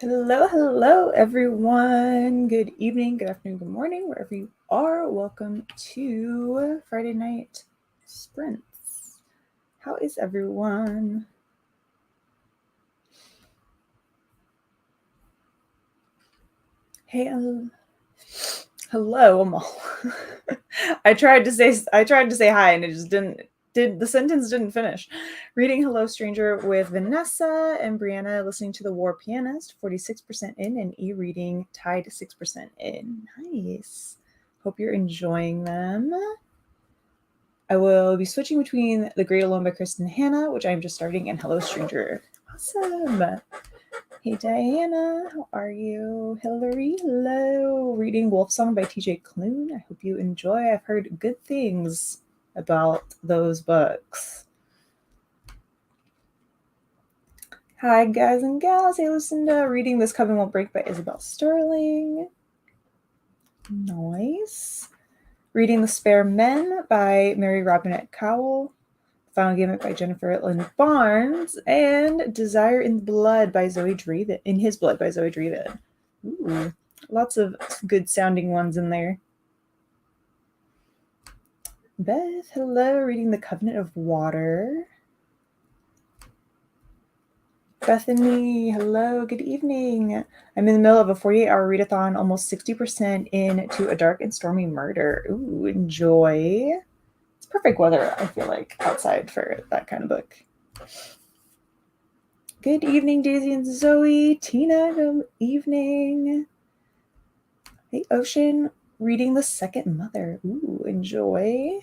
Hello, everyone. Good evening, good afternoon, good morning, wherever you are. Welcome to Friday Night Sprints. How is everyone? Hey, hello, Amal. I tried to say hi, and it just didn't. The sentence didn't finish. Reading Hello Stranger with Vanessa and Brianna, listening to The War Pianist, 46% in, and e-reading tied 6% in. Nice. Hope you're enjoying them. I will be switching between The Great Alone by Kristen Hanna, which I'm just starting, and Hello Stranger. Awesome. Hey Diana, how are you? Hillary, hello. Reading Wolf Song by TJ Klune. I hope you enjoy. I've heard good things about those books. Hi guys and gals. Hey Lucinda. Reading This Coven Won't Break by Isabel Sterling. Nice. Reading The Spare Men by Mary Robinette Cowell. Final Gambit by Jennifer Lynn Barnes, and Desire in Blood by Zoe Draven. In His Blood by Zoe Draven. Ooh, lots of good sounding ones in there. Beth, hello. Reading The Covenant of Water. Bethany, hello. Good evening. I'm in the middle of a 48-hour readathon, almost 60% into A Dark and Stormy Murder. Ooh, enjoy. It's perfect weather, I feel like, outside for that kind of book. Good evening, Daisy and Zoe. Tina, good evening. Hey, Ocean, reading The Second Mother. Ooh, enjoy.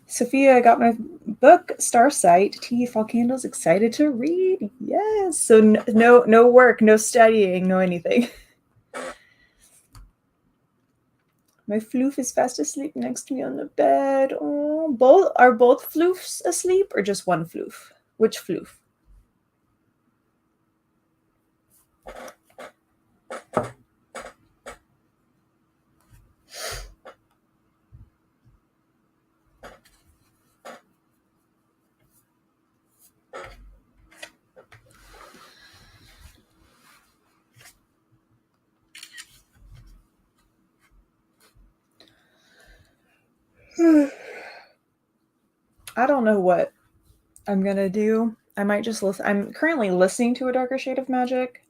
Sophia, I got my book, Starsight, Tea, Fall Candles, excited to read. Yes. So no work, no studying, no anything. My floof is fast asleep next to me on the bed. Oh, are both floofs asleep or just one floof? Which floof? I don't know what I'm gonna do. I might just listen. I'm currently listening to A Darker Shade of Magic,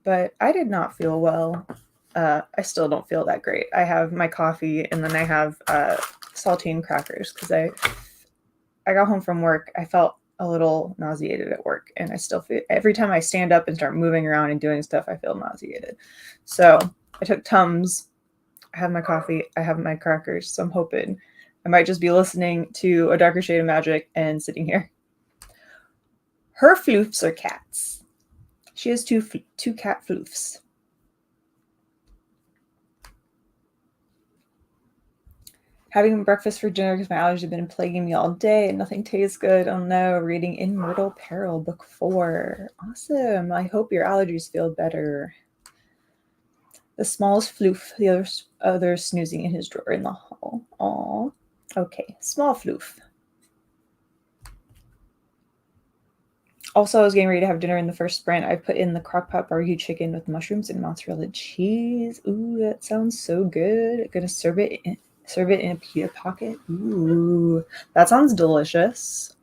but I did not feel well. I still don't feel that great. I have my coffee and then I have saltine crackers because I got home from work. I felt a little nauseated at work, and I still feel every time I stand up and start moving around and doing stuff, I feel nauseated. So I took Tums. I have my coffee. I have my crackers. So I'm hoping I might just be listening to A Darker Shade of Magic and sitting here. Her floofs are cats. She has two cat floofs. Having breakfast for dinner because my allergies have been plaguing me all day and nothing tastes good. Oh no. Reading In Mortal Peril, book 4. Awesome. I hope your allergies feel better. The smallest floof, the other snoozing in his drawer in the hall. Aw. Okay, small floof. Also, I was getting ready to have dinner in the first sprint. I put in the crock-pot barbecue chicken with mushrooms and mozzarella cheese. Ooh, that sounds so good. Gonna serve it in a pita pocket. Ooh, that sounds delicious.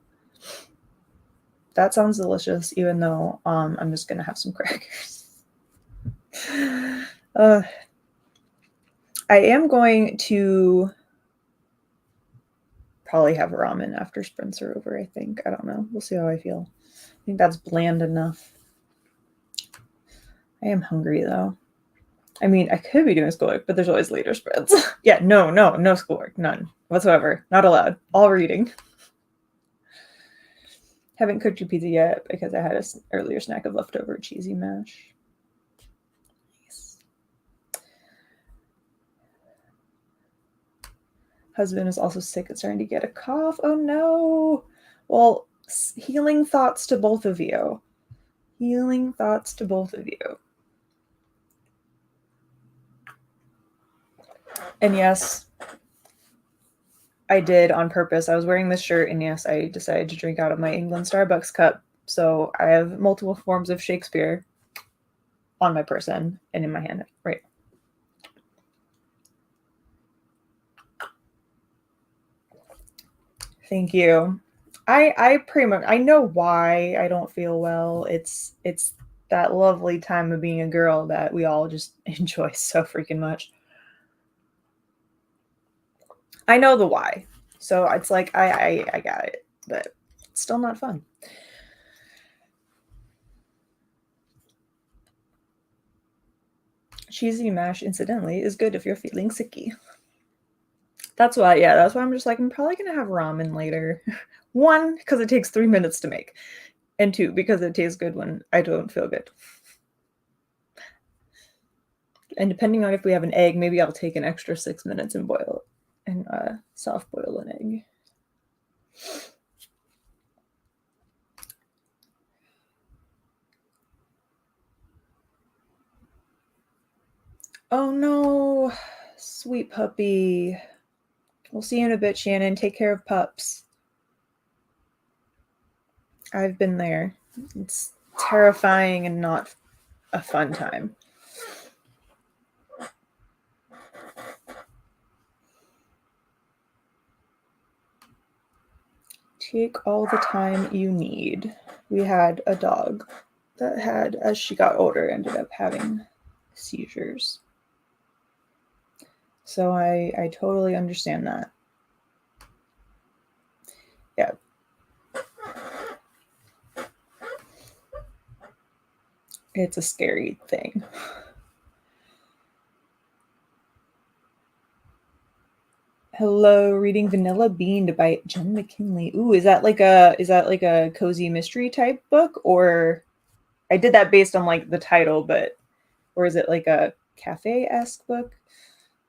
That sounds delicious, even though I'm just gonna have some crackers. I am going to probably have ramen after sprints are over, I think. I don't know. We'll see how I feel. I think that's bland enough. I am hungry, though. I mean, I could be doing schoolwork, but there's always later sprints. Yeah, no schoolwork. None whatsoever. Not allowed. All reading. Haven't cooked your pizza yet because I had an earlier snack of leftover cheesy mash. Nice. Husband is also sick and starting to get a cough. Oh no. Well, healing thoughts to both of you. Healing thoughts to both of you. And yes, I did on purpose. I was wearing this shirt, and yes, I decided to drink out of my England Starbucks cup So I have multiple forms of Shakespeare on my person and in my hand. Right. Thank you. I pretty much I know why I don't feel well. It's that lovely time of being a girl that we all just enjoy so freaking much. I know the why. So it's like I got it, but it's still not fun. Cheesy mash, incidentally, is good if you're feeling sicky. That's why I'm just like, I'm probably gonna have ramen later. 1, because it takes 3 minutes to make. And 2, because it tastes good when I don't feel good. And depending on if we have an egg, maybe I'll take an extra 6 minutes and boil it and soft boil an egg. Oh no, sweet puppy. We'll see you in a bit, Shannon. Take care of pups. I've been there. It's terrifying and not a fun time. Take all the time you need. We had a dog that had, as she got older, ended up having seizures. So I totally understand that. Yeah. It's a scary thing. Hello, reading Vanilla Beaned by Jen McKinley. Ooh, is that like a cozy mystery type book? Or I did that based on like the title, but or is it like a cafe-esque book?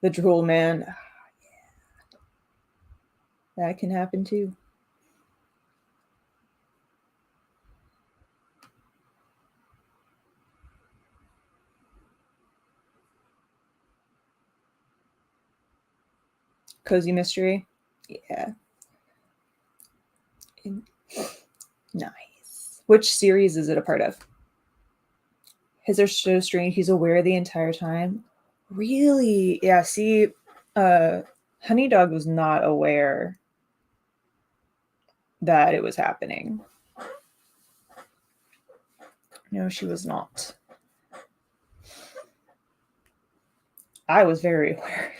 The Drool Man. Yeah. That can happen too. Cozy mystery. Yeah. Nice. Which series is it a part of? His are so strange. He's aware the entire time. Really? Yeah. See, Honey Dog was not aware that it was happening. No, she was not. I was very aware.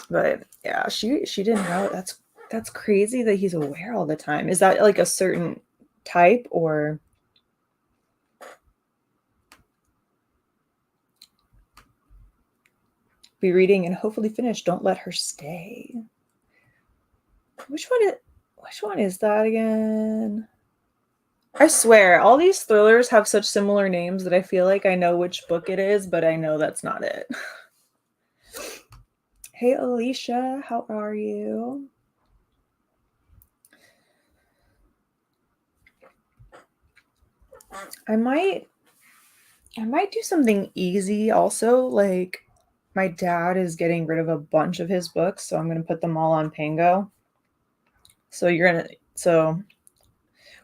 But yeah, she didn't know. That's crazy that he's aware all the time. Is that like a certain type or be reading and hopefully finish? Don't let her stay. Which one is that again? I swear, all these thrillers have such similar names that I feel like I know which book it is, but I know that's not it. Hey, Alicia, how are you? I might do something easy also. Like, my dad is getting rid of a bunch of his books, so I'm going to put them all on Pango. So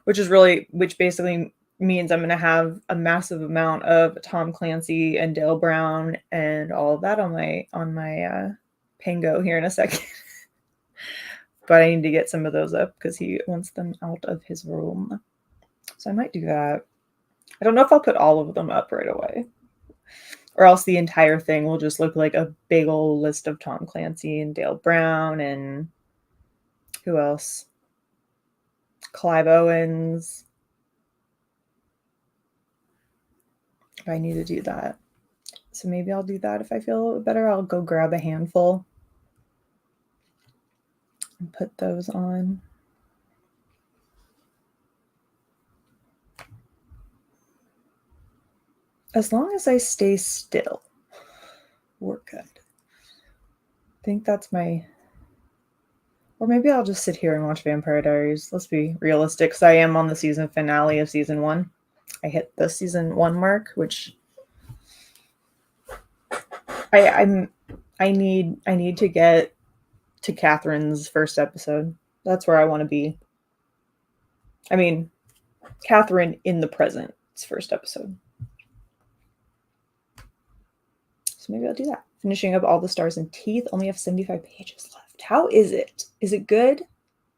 which basically means I'm going to have a massive amount of Tom Clancy and Dale Brown and all of that on my Pango here in a second. But I need to get some of those up because he wants them out of his room. So I might do that. I don't know if I'll put all of them up right away. Or else the entire thing will just look like a big old list of Tom Clancy and Dale Brown and who else? Clive Owens. If I need to do that. So maybe I'll do that if I feel better. I'll go grab a handful and put those on. As long as I stay still, we're good. I think that's my... Or maybe I'll just sit here and watch Vampire Diaries. Let's be realistic, because I am on the season finale of season 1. I hit the season 1 mark, which I need to get to Catherine's first episode. That's where I want to be. I mean, Catherine in the present's first episode. So maybe I'll do that. Finishing up All the Stars and Teeth. Only have 75 pages left. How is it? Is it good?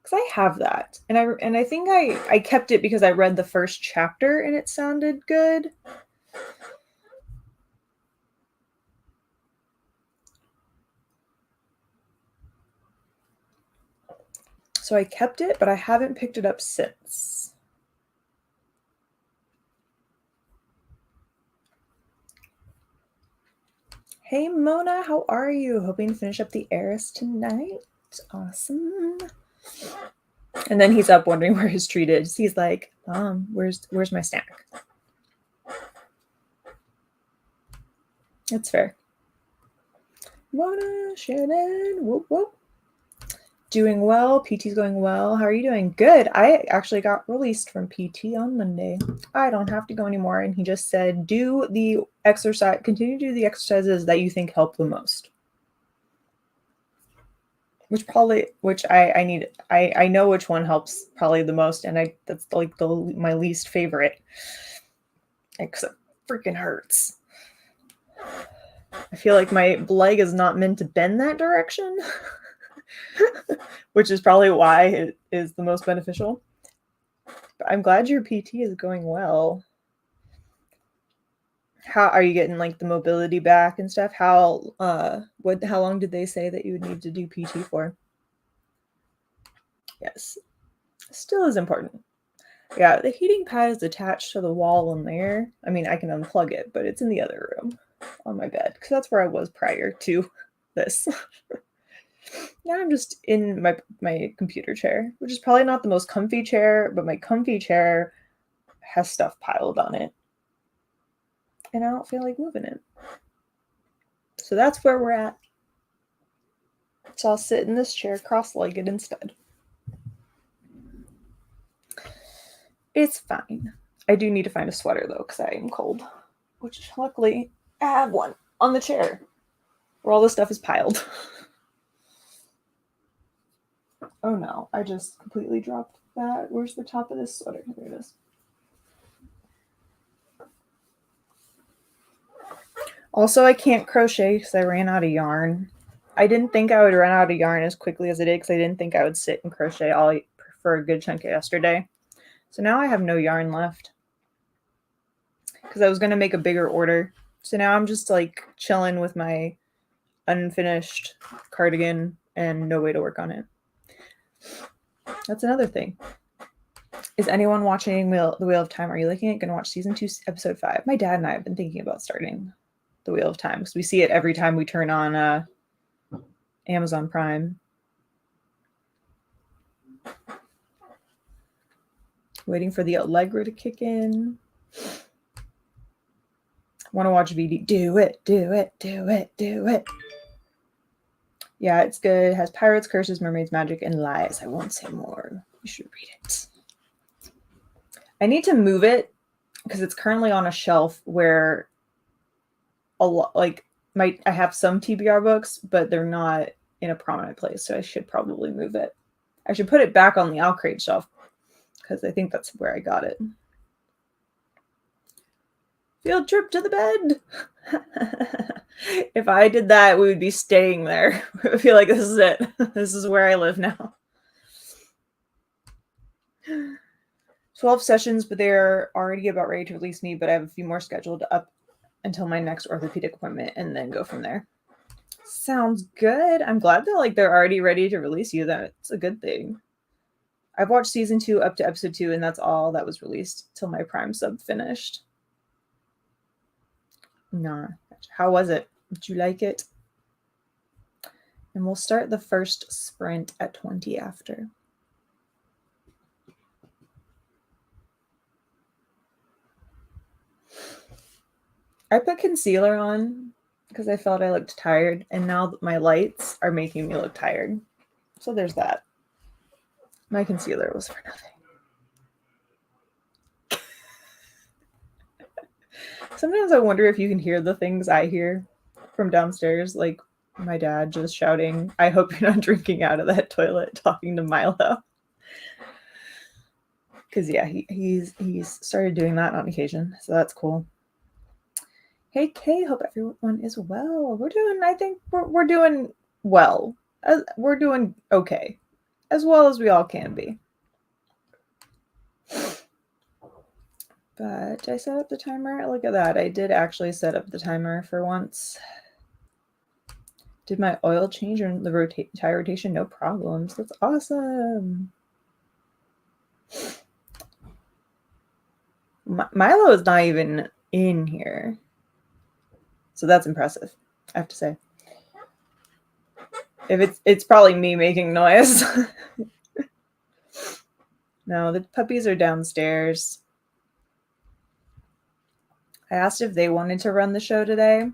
Because I have that. And I think I kept it because I read the first chapter and it sounded good. So I kept it, but I haven't picked it up since. Hey Mona, how are you? Hoping to finish up The Heiress tonight. Awesome. And then he's up wondering where his treat is. He's like, where's my snack? That's fair. Mona, Shannon, whoop whoop. Doing well. PT's going well. How are you doing? Good. I actually got released from PT on Monday. I don't have to go anymore. And he just said, do the exercise, continue to do the exercises that you think help the most. Which I need. I know which one helps probably the most. And that's like my least favorite. Because it freaking hurts. I feel like my leg is not meant to bend that direction. Which is probably why it is the most beneficial. But I'm glad your PT is going well. How are you getting like the mobility back and stuff? How long did they say that you would need to do PT for? Yes. Still is important. Yeah, the heating pad is attached to the wall in there. I mean, I can unplug it, but it's in the other room on my bed because that's where I was prior to this. Now I'm just in my computer chair, which is probably not the most comfy chair, but my comfy chair has stuff piled on it. And I don't feel like moving it. So that's where we're at. So I'll sit in this chair cross-legged instead. It's fine. I do need to find a sweater though, because I am cold. Which luckily I have one on the chair where all the stuff is piled. Oh no, I just completely dropped that. Where's the top of this sweater? There it is. Also, I can't crochet because I ran out of yarn. I didn't think I would run out of yarn as quickly as I did because I didn't think I would sit and crochet all for a good chunk of yesterday. So now I have no yarn left because I was going to make a bigger order. So now I'm just like chilling with my unfinished cardigan and no way to work on it. That's another thing. Is anyone watching The Wheel of Time? Are you looking at going to watch season 2, episode 5? My dad and I have been thinking about starting The Wheel of Time because we see it every time we turn on Amazon Prime. Waiting for the Allegra to kick in. Want to watch VD? Do it, do it, do it, do it. Yeah, it's good. It has pirates, curses, mermaids, magic, and lies. I won't say more. You should read it. I need to move it because it's currently on a shelf where a lot, like I have some TBR books, but they're not in a prominent place, so I should probably move it. I should put it back on the Alcrate shelf because I think that's where I got it. Field trip to the bed. If I did that, we would be staying there. I feel like this is it. This is where I live now. 12 sessions, but they're already about ready to release me, but I have a few more scheduled up until my next orthopedic appointment and then go from there. Sounds good. I'm glad that they're already ready to release you. That's a good thing. I've watched season 2 up to episode 2, and that's all that was released till my Prime sub finished. Nah. How was it? Did you like it? And we'll start the first sprint at 20 after. I put concealer on because I felt I looked tired, and now my lights are making me look tired. So there's that. My concealer was for nothing. Sometimes I wonder if you can hear the things I hear from downstairs. Like My dad just shouting, "I hope you're not drinking out of that toilet," talking to Milo. Because yeah, he's started doing that on occasion, so that's cool. Hey Kay, hope everyone is well. I think we're doing well. We're doing okay, as well as we all can be. But I set up the timer. Look at that. I did actually set up the timer for once. Did my oil change and the tire rotation? No problems. That's awesome. Milo is not even in here. So that's impressive, I have to say. If it's probably me making noise. No, the puppies are downstairs. I asked if they wanted to run the show today.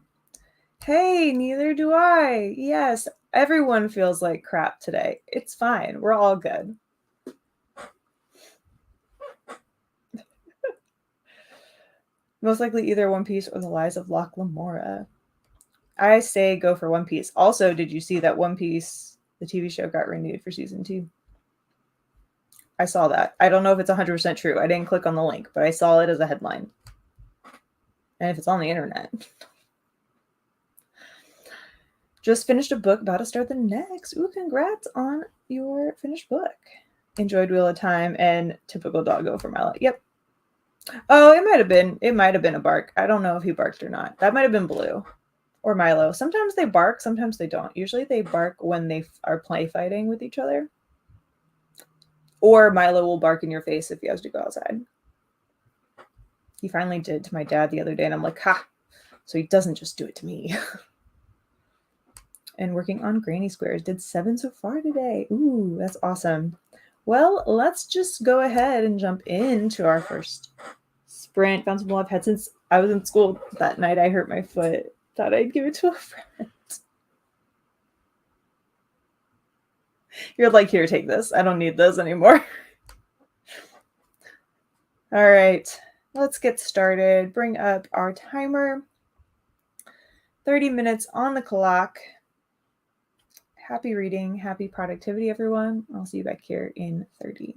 Hey, neither do I. Yes, everyone feels like crap today. It's fine. We're all good. Most likely either One Piece or The Lies of Locke Lamora. I say go for One Piece. Also, did you see that One Piece, the TV show, got renewed for season 2? I saw that. I don't know if it's 100% true. I didn't click on the link, but I saw it as a headline. And if it's on the internet. Just finished a book, about to start the next. Ooh, congrats on your finished book. Enjoyed Wheel of Time and typical doggo for Milo. Yep. Oh, it might have been a bark. I don't know if he barked or not. That might have been Blue or Milo. Sometimes they bark, sometimes they don't. Usually they bark when they are play fighting with each other. Or Milo will bark in your face if he has to go outside. He finally did to my dad the other day, and I'm like, ha! So he doesn't just do it to me. And working on granny squares. Did 7 so far today. Ooh, that's awesome. Well, let's just go ahead and jump into our first sprint. Found some I've had since I was in school that night. I hurt my foot. Thought I'd give it to a friend. You're like, here, take this. I don't need this anymore. All right, let's get started. Bring up our timer. 30 minutes on the clock. Happy reading, happy productivity, everyone. I'll see you back here in 30.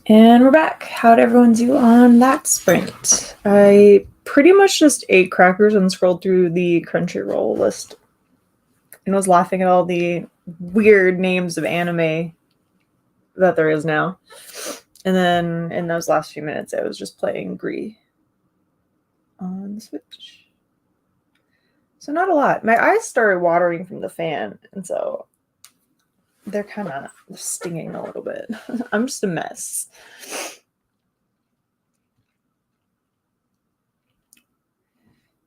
And we're back. How'd everyone do on that sprint? I pretty much just ate crackers and scrolled through the Crunchyroll list and was laughing at all the weird names of anime that there is now. And then in those last few minutes, I was just playing Gree on the Switch. So not a lot. My eyes started watering from the fan, and so they're kind of stinging a little bit. I'm just a mess. If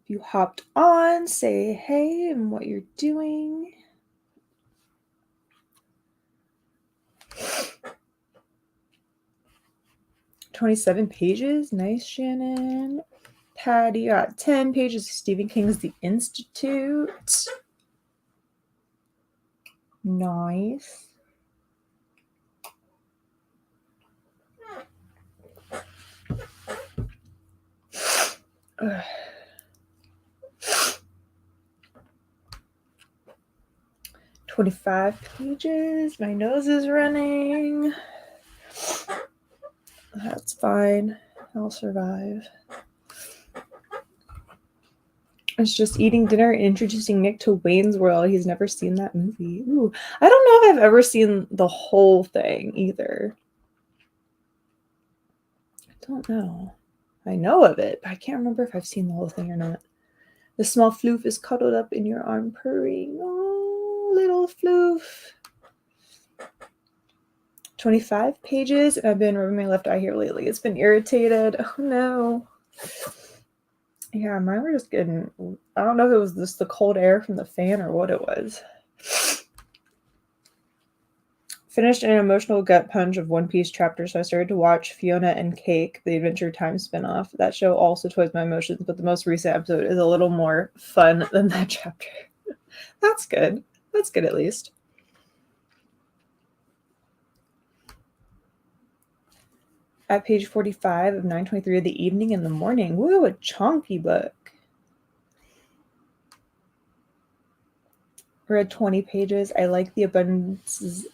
you hopped on, say hey and what you're doing. "27 pages. Nice, Shannon. Patty got 10 pages of Stephen King's The Institute. Nice. Ugh. 25 pages. My nose is running. That's fine. I'll survive. It's just eating dinner and introducing Nick to Wayne's World. He's never seen that movie. Ooh, I don't know if I've ever seen the whole thing either. I don't know. I know of it, but I can't remember if I've seen the whole thing or not. The small floof is cuddled up in your arm, purring. Oh, little floof. 25 pages, and I've been rubbing my left eye here lately. It's been irritated. Oh, no. Yeah, mine were just getting... I don't know if it was just the cold air from the fan or what it was. Finished an emotional gut punch of One Piece chapter, so I started to watch Fiona and Cake, the Adventure Time spinoff. That show also toys my emotions, but the most recent episode is a little more fun than that chapter. That's good. That's good at least. At page 45 of 923 of the evening and the morning. Woo, a chunky book. Read 20 pages. I like the abundance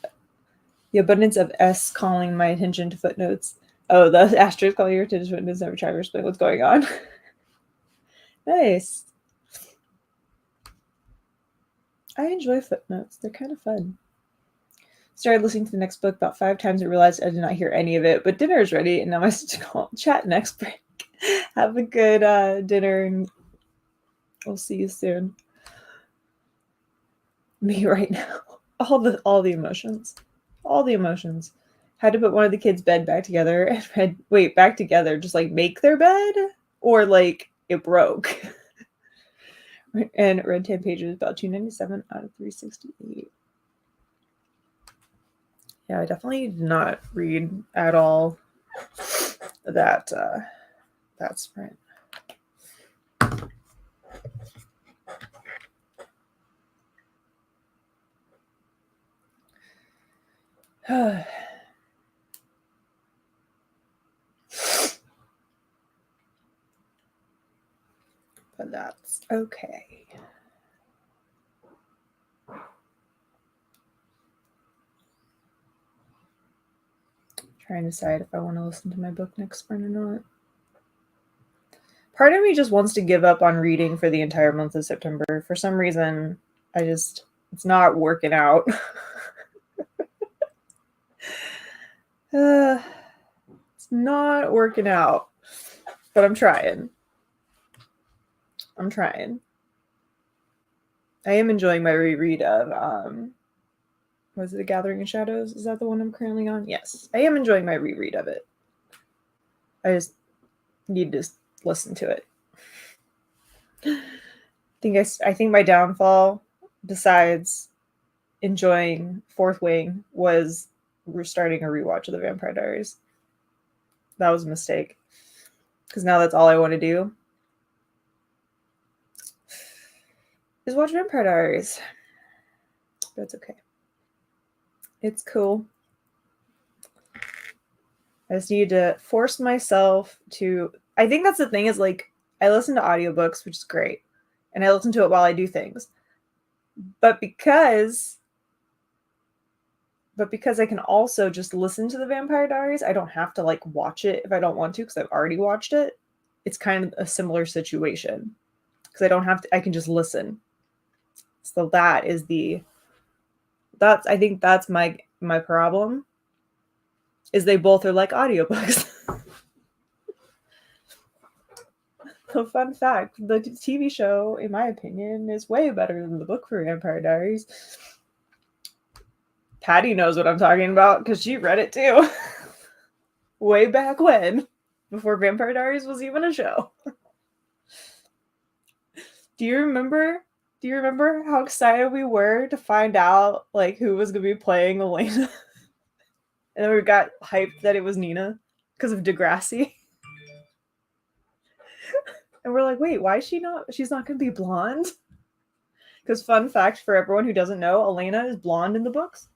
of S calling my attention to footnotes. Oh, the asterisk calling your attention to footnotes. Never try to explain what's going on. Nice. I enjoy footnotes. They're kind of fun. Started listening to the next book about 5 times and realized I did not hear any of it, but dinner is ready, and now I have to call chat next break. Have a good dinner, and we'll see you soon. Me right now. All the emotions. All the emotions. Had to put one of the kids' bed back together and read, back together, just like make their bed, or like it broke. And read 10 pages, about 297 out of 368. Yeah, I definitely did not read at all that sprint. But that's okay. Trying to decide if I want to listen to my book next spring or not. Part of me just wants to give up on reading for the entire month of September. For some reason, it's not working out. It's not working out, but I'm trying. I am enjoying my reread of, was it A Gathering of Shadows? Is that the one I'm currently on? Yes. I am enjoying my reread of it. I just need to listen to it. I think my downfall, besides enjoying Fourth Wing, was starting a rewatch of The Vampire Diaries. That was a mistake. Because now that's all I want to do is watch Vampire Diaries. That's okay. It's cool. I just need to force myself to... I think that's the thing is, like, I listen to audiobooks, which is great. And I listen to it while I do things. But because But because I can also just listen to the Vampire Diaries, I don't have to like watch it if I don't want to because I've already watched it. It's kind of a similar situation because I don't have to, I can just listen. So that is I think that's my problem is they both are like audiobooks. A fun fact, the TV show, in my opinion, is way better than the book for Vampire Diaries. Patty knows what I'm talking about because she read it too. Way back when, before Vampire Diaries was even a show. Do you remember how excited we were to find out like who was gonna be playing Elena? And then we got hyped that it was Nina because of Degrassi. And we're like, wait, why is she's not gonna be blonde? Because fun fact for everyone who doesn't know, Elena is blonde in the books.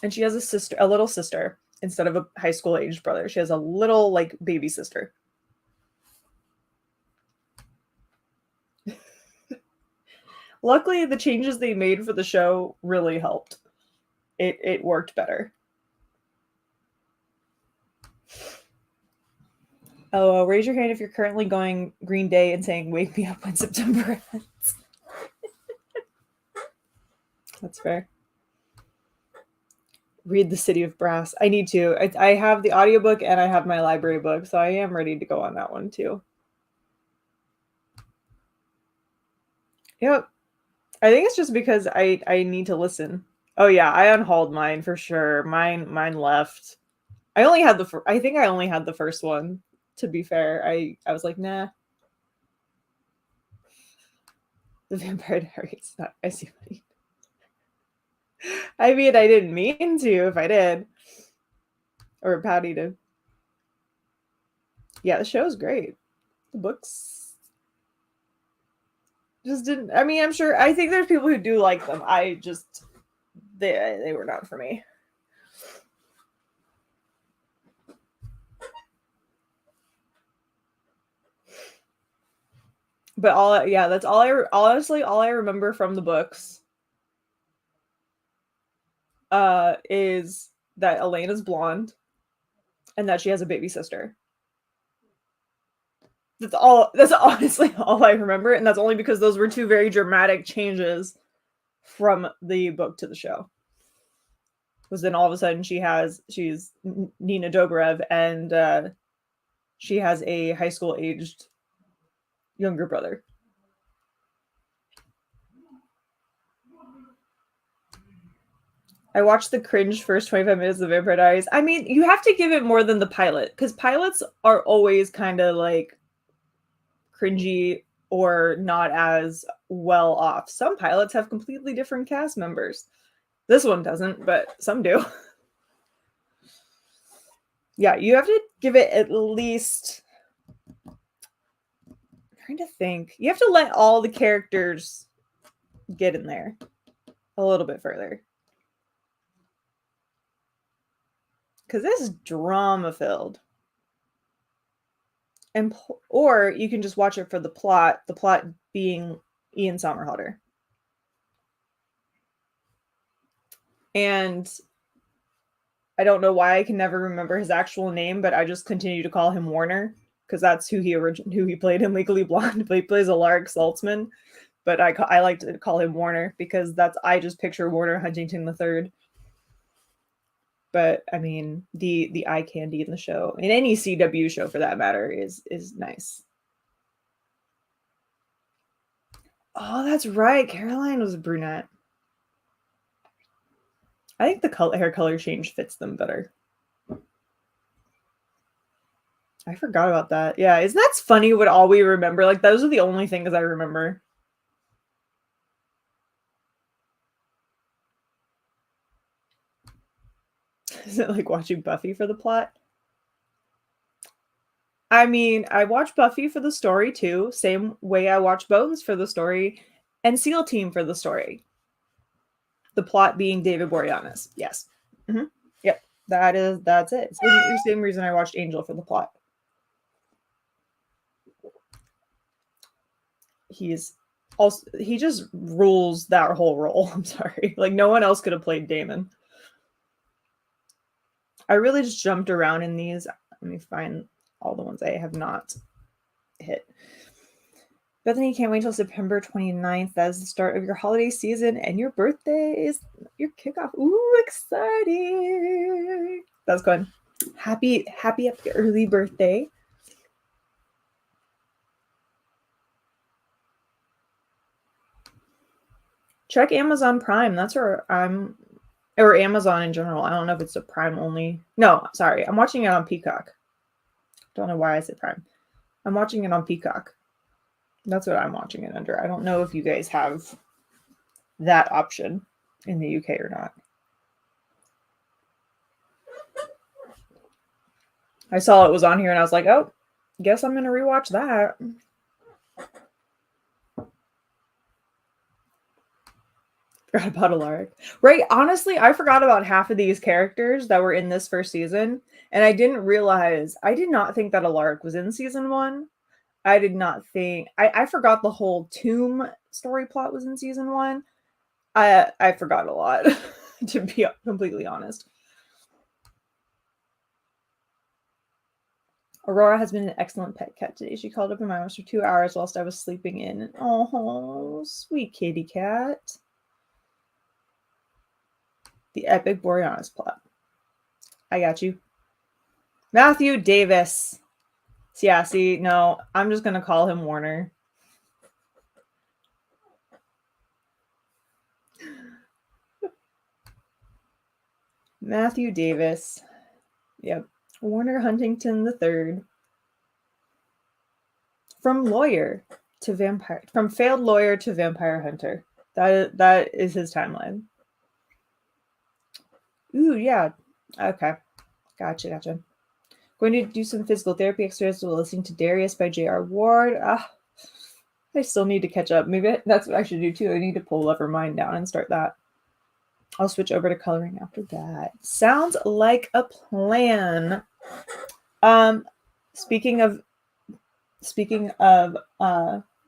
And she has a little sister, instead of a high school aged brother. She has a little like baby sister. Luckily, the changes they made for the show really helped. It worked better. Oh, raise your hand if you're currently going Green Day and saying "Wake me up when September ends." That's fair. Read The City of Brass. I need to. I have the audiobook and I have my library book, so I am ready to go on that one too. Yep. I think it's just because I need to listen. Oh yeah, I unhauled mine for sure. Mine left. I only had I think I only had the first one, to be fair. I was like, nah. The Vampire Diaries. I see what you mean. I mean, I didn't mean to if I did. Or Patty did. Yeah, the show's great. The books just didn't. I mean, I'm sure. I think there's people who do like them. I just they were not for me. But that's honestly all I remember from the books. Is that Elena's blonde, and that she has a baby sister. That's all. That's honestly all I remember, and that's only because those were two very dramatic changes from the book to the show. Was then all of a sudden she's Nina Dobrev, and she has a high school aged younger brother. I watched the cringe first 25 minutes of Vampire Diaries. I mean, you have to give it more than the pilot, because pilots are always kind of like cringy or not as well off. Some pilots have completely different cast members. This one doesn't, but some do. Yeah, you have to give it at least... I'm trying to think. You have to let all the characters get in there a little bit further. Because this is drama-filled. Or you can just watch it for the plot being Ian Somerhalder. And I don't know why I can never remember his actual name, but I just continue to call him Warner, because that's who he played in Legally Blonde. But he plays Alaric Saltzman, but I like to call him Warner because I just picture Warner Huntington III. But I mean, the eye candy in the show, in any CW show for that matter, is nice. Oh, that's right. Caroline was a brunette. I think the hair color change fits them better. I forgot about that. Yeah, isn't that funny what all we remember? Like, those are the only things I remember. Is it like watching Buffy for the plot? I mean, I watch Buffy for the story too, same way I watch Bones for the story, and SEAL Team for the story. The plot being David Boreanaz. Yes. Mm-hmm. Yep. That's it. It's the same reason I watched Angel for the plot. He's Also, he just rules that whole role. I'm sorry. Like, no one else could have played Damon. I really just jumped around in these. Let me find all the ones I have not hit. Bethany, can't wait till September 29th. That is the start of your holiday season, and your birthday is your kickoff. Ooh, exciting. That's good. Happy early birthday. Check Amazon Prime. That's where I'm, or Amazon in general. I don't know if it's a Prime only. No, sorry. I'm watching it on Peacock. Don't know why I said Prime. I'm watching it on Peacock. That's what I'm watching it under. I don't know if you guys have that option in the UK or not. I saw it was on here and I was like, oh, guess I'm going to rewatch that. Forgot about Alaric. Right. Honestly, I forgot about half of these characters that were in this first season. And I did not think that Alaric was in season 1. I did not think, I forgot the whole tomb story plot was in season 1. I forgot a lot, to be completely honest. Aurora has been an excellent pet cat today. She called up in my house for 2 hours whilst I was sleeping in. Oh, sweet kitty cat. The epic Boreanis plot. I got you. Matthew Davis. Yeah, see, no, I'm just going to call him Warner. Matthew Davis. Yep. Warner Huntington III. From lawyer to vampire. From failed lawyer to vampire hunter. That is his timeline. Ooh, yeah. Okay. Gotcha. Going to do some physical therapy exercises while listening to Darius by J.R. Ward. I still need to catch up. Maybe that's what I should do too. I need to pull Lover Mine down and start that. I'll switch over to coloring after that. Sounds like a plan. Speaking of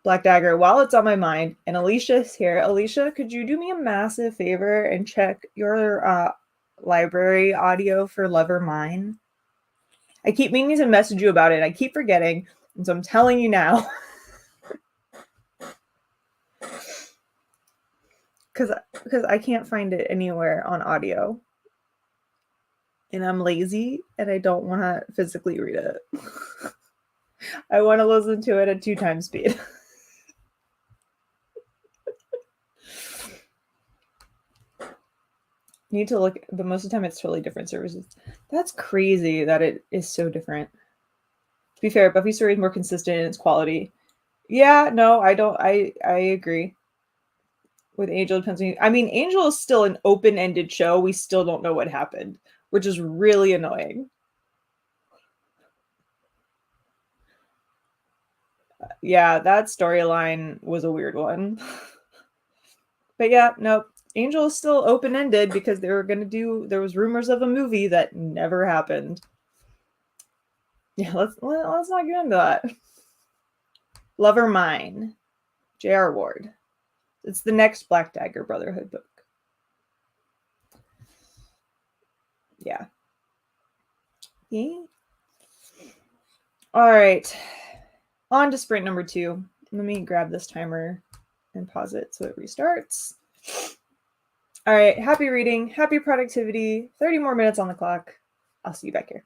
Black Dagger, while it's on my mind, and Alicia's here. Alicia, could you do me a massive favor and check your library audio for Lover Mine? I keep meaning to message you about it. I keep forgetting, and so I'm telling you now. Because I can't find it anywhere on audio. And I'm lazy, and I don't want to physically read it. I want to listen to it at 2 times speed. Need to look, but most of the time it's totally different services. That's crazy that it is so different. To be fair, Buffy's story is more consistent in its quality. Yeah, no, I agree. With Angel, depends on, I mean, Angel is still an open-ended show. We still don't know what happened, which is really annoying. Yeah, that storyline was a weird one. But yeah, no, Angel is still open-ended because they were going to do, there was rumors of a movie that never happened. Yeah, let's not get into that. Lover Mine, J.R. Ward. It's the next Black Dagger Brotherhood book. Yeah. All right. On to sprint number 2. Let me grab this timer and pause it so it restarts. All right. Happy reading. Happy productivity. 30 more minutes on the clock. I'll see you back here.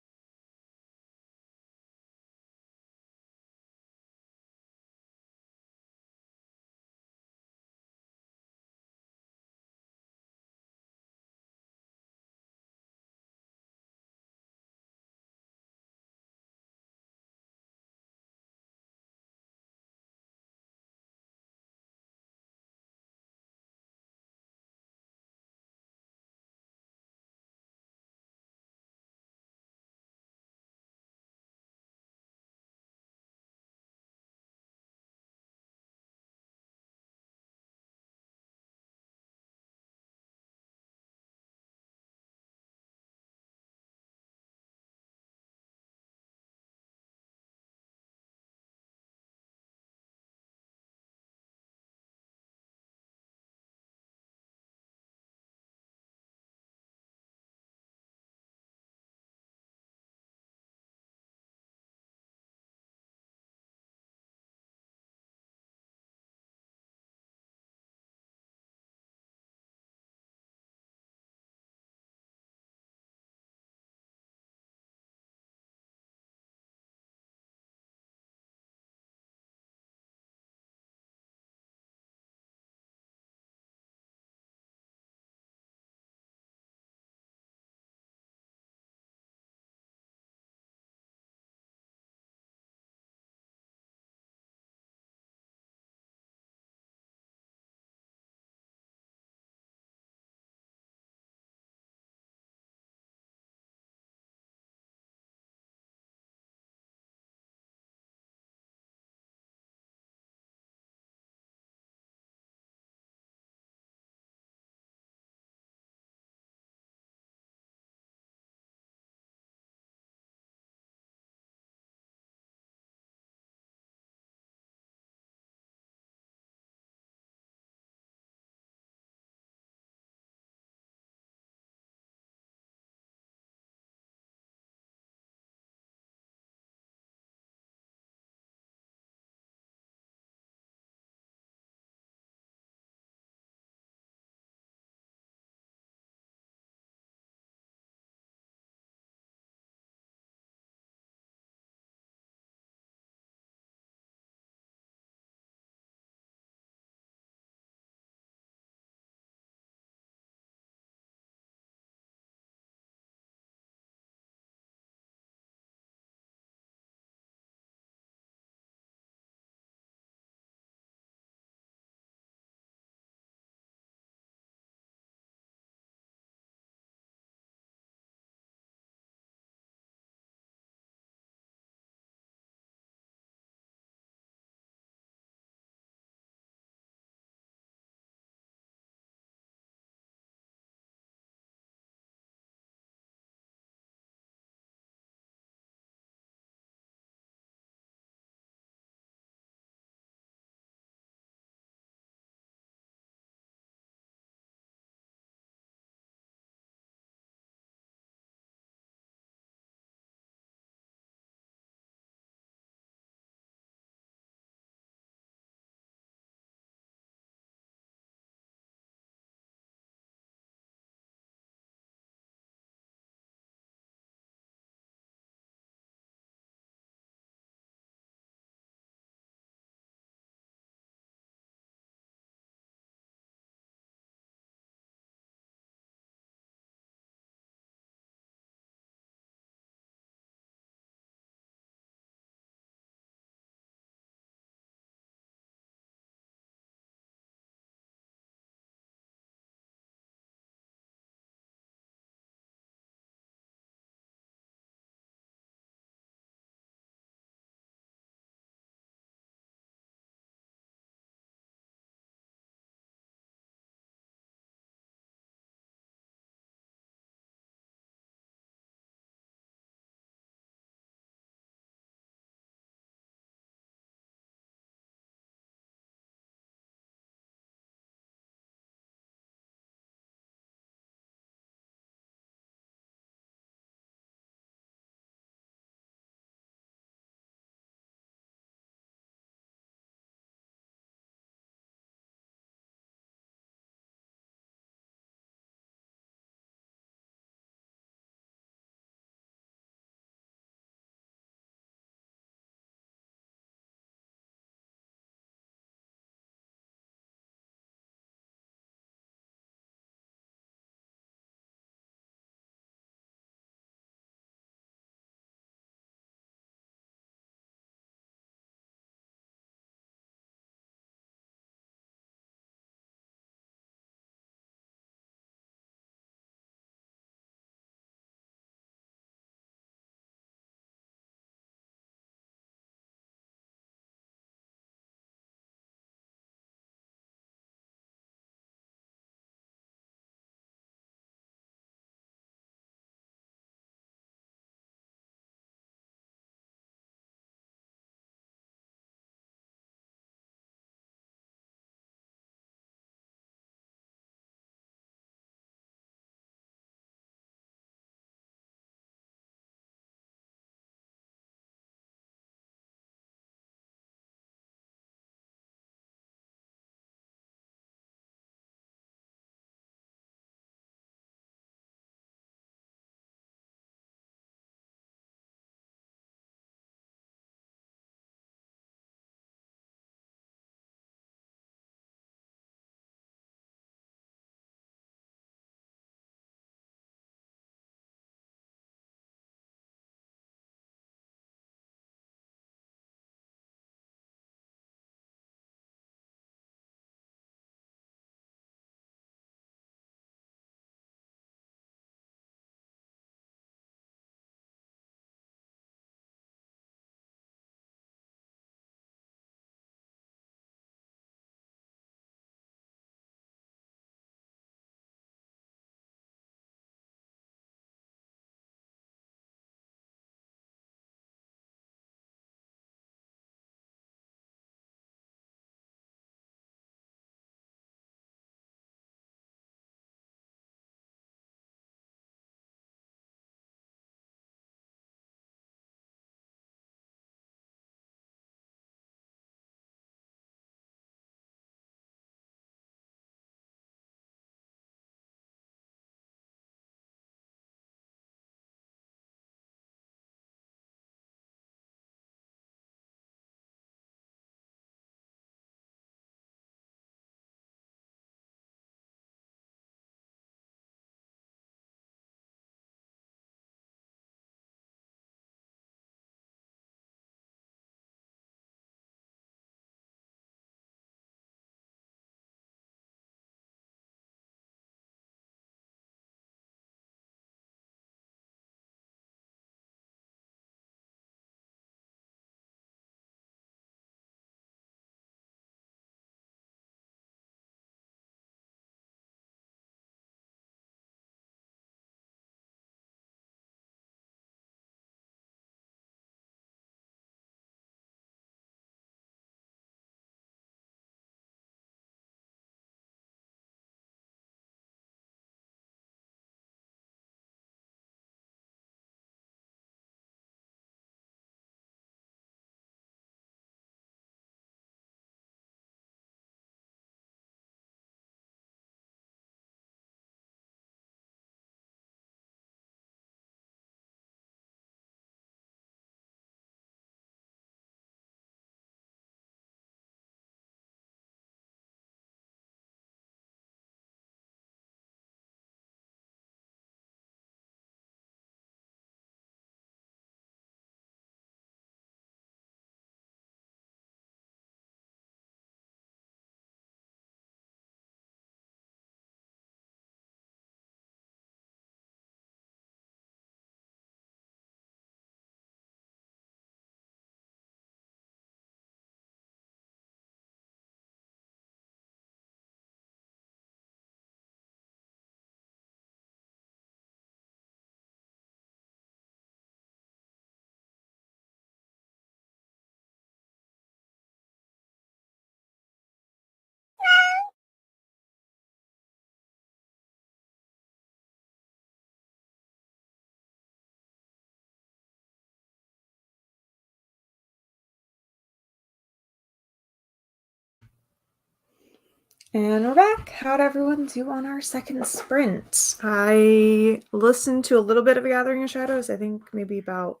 And we're back. How'd everyone do on our second sprint? I listened to a little bit of Gathering of Shadows. I think maybe about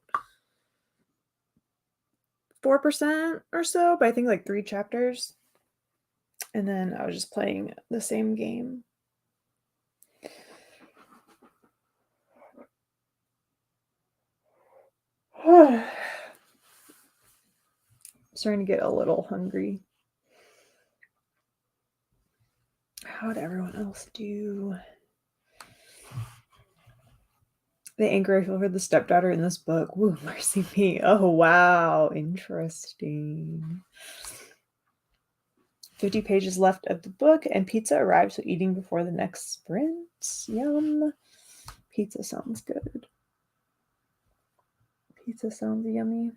4% or so, but I think like 3 chapters. And then I was just playing the same game. I'm starting to get a little hungry. How'd everyone else do? The anchor I feel for the stepdaughter in this book. Woo, mercy me. Oh, wow. Interesting. 50 pages left of the book, and pizza arrives, so eating before the next sprint. Yum. Pizza sounds good. Pizza sounds yummy.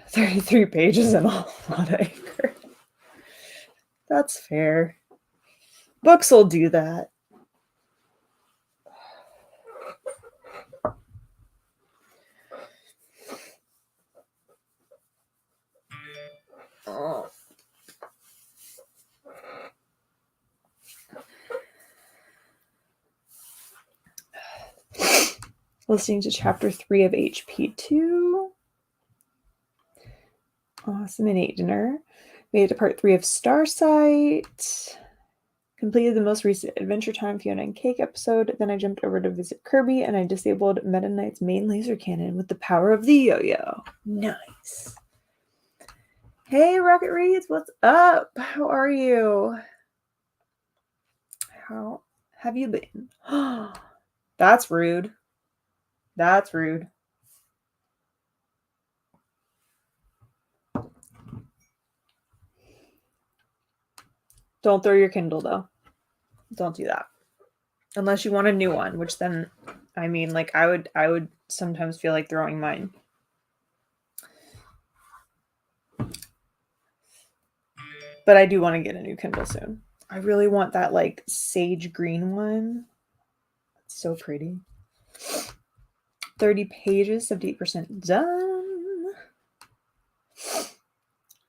33 pages and all. Not an anchor. That's fair. Books will do that. Oh. Listening to chapter 3 of HP2. Awesome. And ate dinner. Made it to part 3 of Starsight. Completed the most recent Adventure Time Fiona and Cake episode. Then I jumped over to visit Kirby, and I disabled Meta Knight's main laser cannon with the power of the yo-yo. Nice. Hey, Rocket Reads, what's up? How are you? How have you been? That's rude. That's rude. Don't throw your Kindle, though. Don't do that. Unless you want a new one, which then, I mean, like, I would sometimes feel like throwing mine. But I do want to get a new Kindle soon. I really want that, like, sage green one. It's so pretty. 30 pages, 78% done.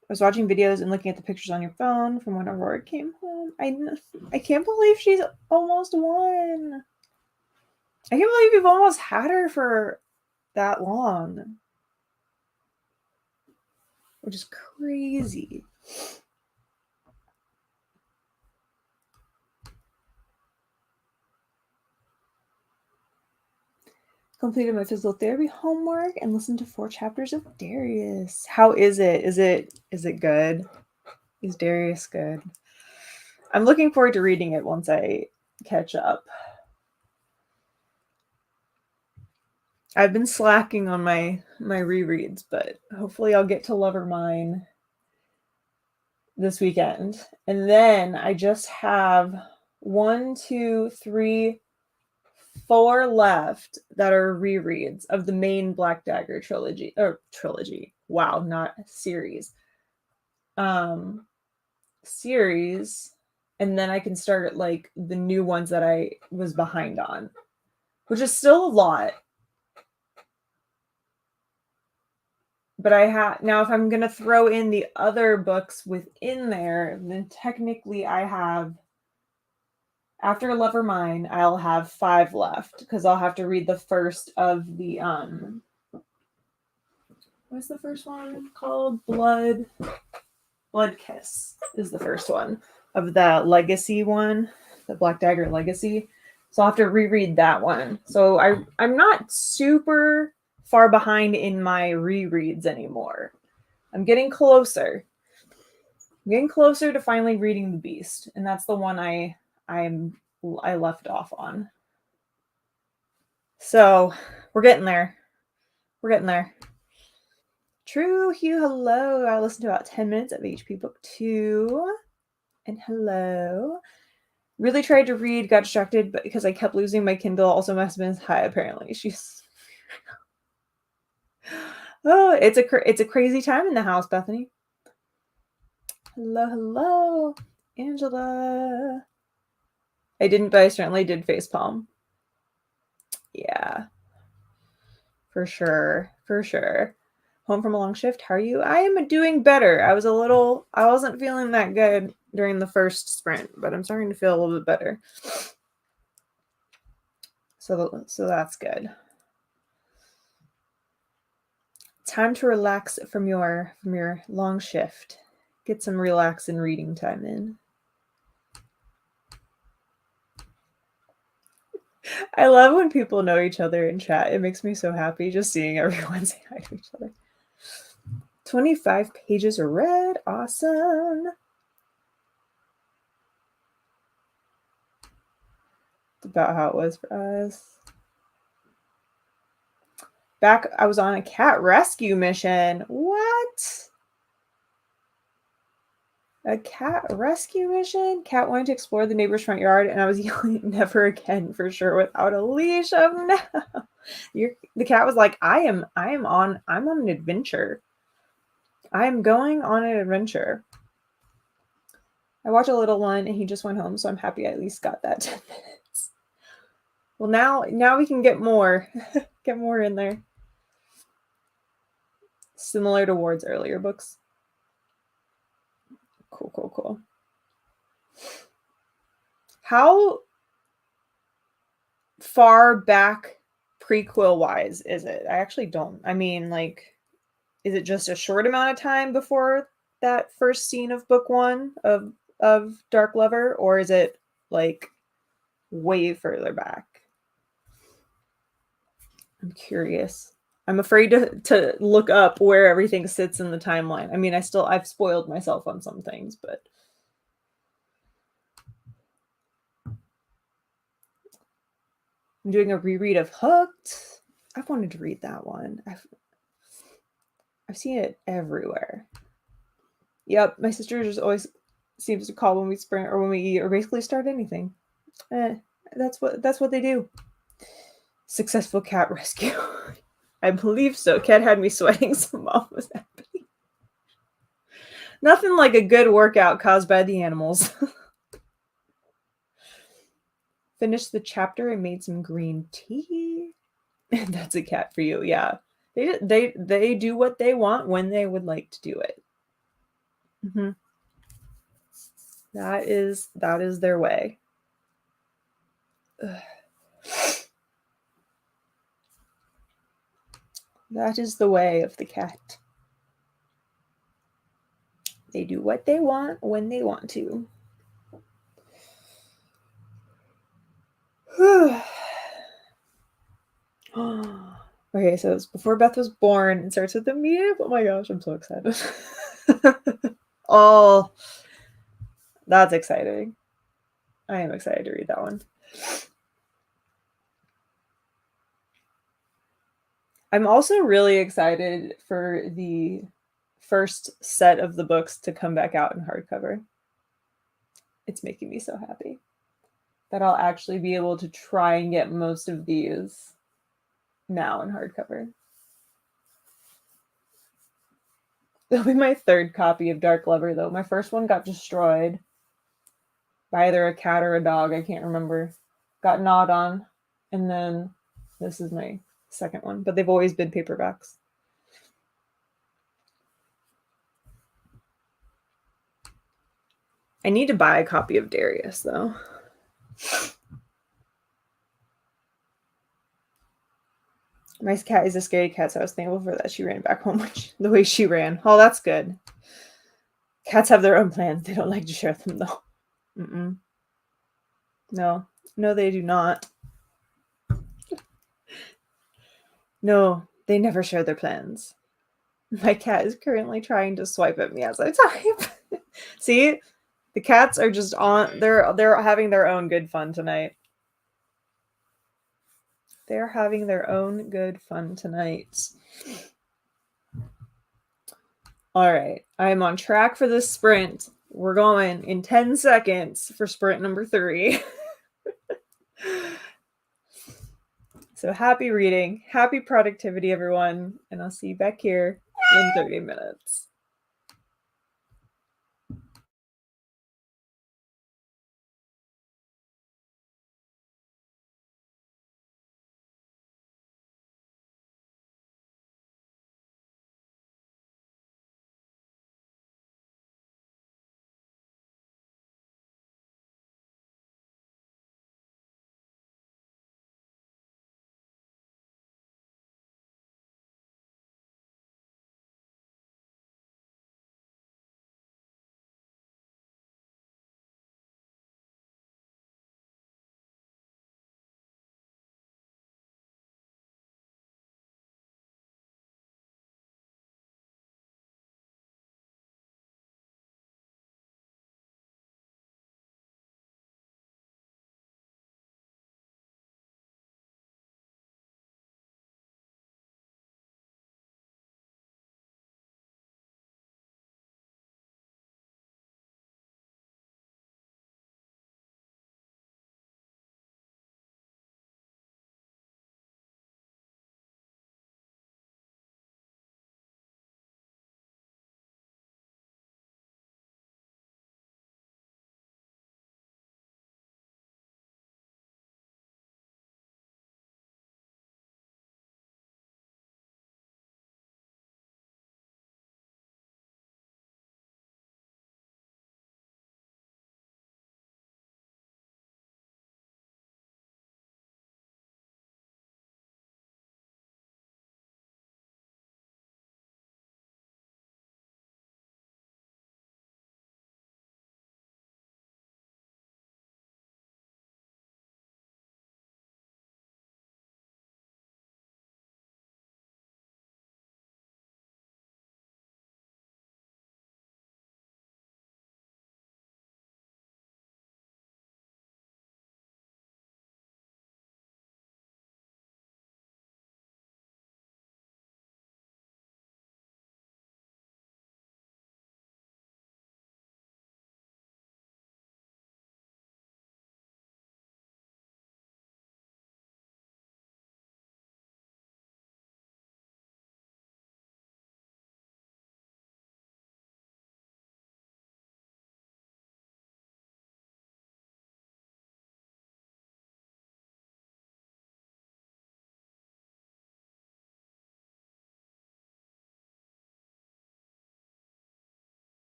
I was watching videos and looking at the pictures on your phone from when Aurora came home. I can't believe she's almost 1. I can't believe you've almost had her for that long. Which is crazy. Completed my physical therapy homework and listened to 4 chapters of Darius. How is it? Is it good? Is Darius good? I'm looking forward to reading it once I catch up. I've been slacking on my rereads, but hopefully I'll get to Lovermine this weekend. And then I just have 1, 2, 3, 4 left that are rereads of the main Black Dagger trilogy. Wow, not series. Series, and then I can start like the new ones that I was behind on, which is still a lot. But I have now, if I'm gonna throw in the other books within there, then technically I have, after Lovermine, I'll have 5 left because I'll have to read the first of the what's the first one called? Blood Kiss is the first one of the Legacy one, the Black Dagger Legacy. So I'll have to reread that one. So I'm not super far behind in my rereads anymore. I'm getting closer. I'm getting closer to finally reading The Beast, and that's the one I left off on. So we're getting there. We're getting there. True Hugh, hello. I listened to about 10 minutes of HP Book 2. And hello. Really tried to read, got distracted, but because I kept losing my Kindle. Also, my husband's high, apparently. She's... Oh, it's a crazy time in the house, Bethany. Hello, Angela. I didn't, but I certainly did facepalm. Yeah. For sure. Home from a long shift. How are you? I am doing better. I wasn't feeling that good during the first sprint, but I'm starting to feel a little bit better. So that's good. Time to relax from your long shift. Get some relax and reading time in. I love when people know each other in chat. It makes me so happy just seeing everyone say hi to each other. 25 pages are read. Awesome. It's about how it was for us. Back, I was on a cat rescue mission. What? A cat rescue mission? Cat wanted to explore the neighbor's front yard, and I was yelling, never again, for sure, without a leash. Oh no. The cat was like, I'm on an adventure. I'm going on an adventure. I watched a little one and he just went home, so I'm happy I at least got that 10 minutes. Well, now we can get more. Get more in there. Similar to Ward's earlier books. Cool. How far back prequel wise is it? I actually don't. I mean, like, is it just a short amount of time before that first scene of book 1 of Dark Lover, or is it like way further back? I'm curious. I'm afraid to look up where everything sits in the timeline. I mean, I've spoiled myself on some things, but I'm doing a reread of Hooked. I've wanted to read that one. I've seen it everywhere. Yep, my sister just always seems to call when we sprint or when we eat or basically start anything. That's what they do. Successful cat rescue. I believe so. Cat had me sweating, so Mom was happy. Nothing like a good workout caused by the animals. Finished the chapter and made some green tea. That's a cat for you. Yeah. They do what they want when they would like to do it. Mm-hmm. That is their way. Ugh. That is the way of the cat. They do what they want when they want to. Okay, so it's before Beth was born. It starts with the meetup. Oh my gosh, I'm so excited. Oh, that's exciting. I am excited to read that one. I'm also really excited for the first set of the books to come back out in hardcover. It's making me so happy that I'll actually be able to try and get most of these now in hardcover. It'll be my third copy of Dark Lover, though. My first one got destroyed by either a cat or a dog. I can't remember. Got gnawed on. And then this is my second one. But they've always been paperbacks. I need to buy a copy of Darius, though. My cat is a scaredy cat, so I was thankful for that. She ran back home the way she ran. Oh, that's good. Cats have their own plans. They don't like to share them, though. Mm-mm. No, they do not. No, they never share their plans. My cat is currently trying to swipe at me as I type. See, the cats are just on. They're having their own good fun tonight. They're having their own good fun tonight. All right, I'm on track for this sprint. We're going in 10 seconds for sprint number 3. So happy reading, happy productivity, everyone, and I'll see you back here in 30 minutes.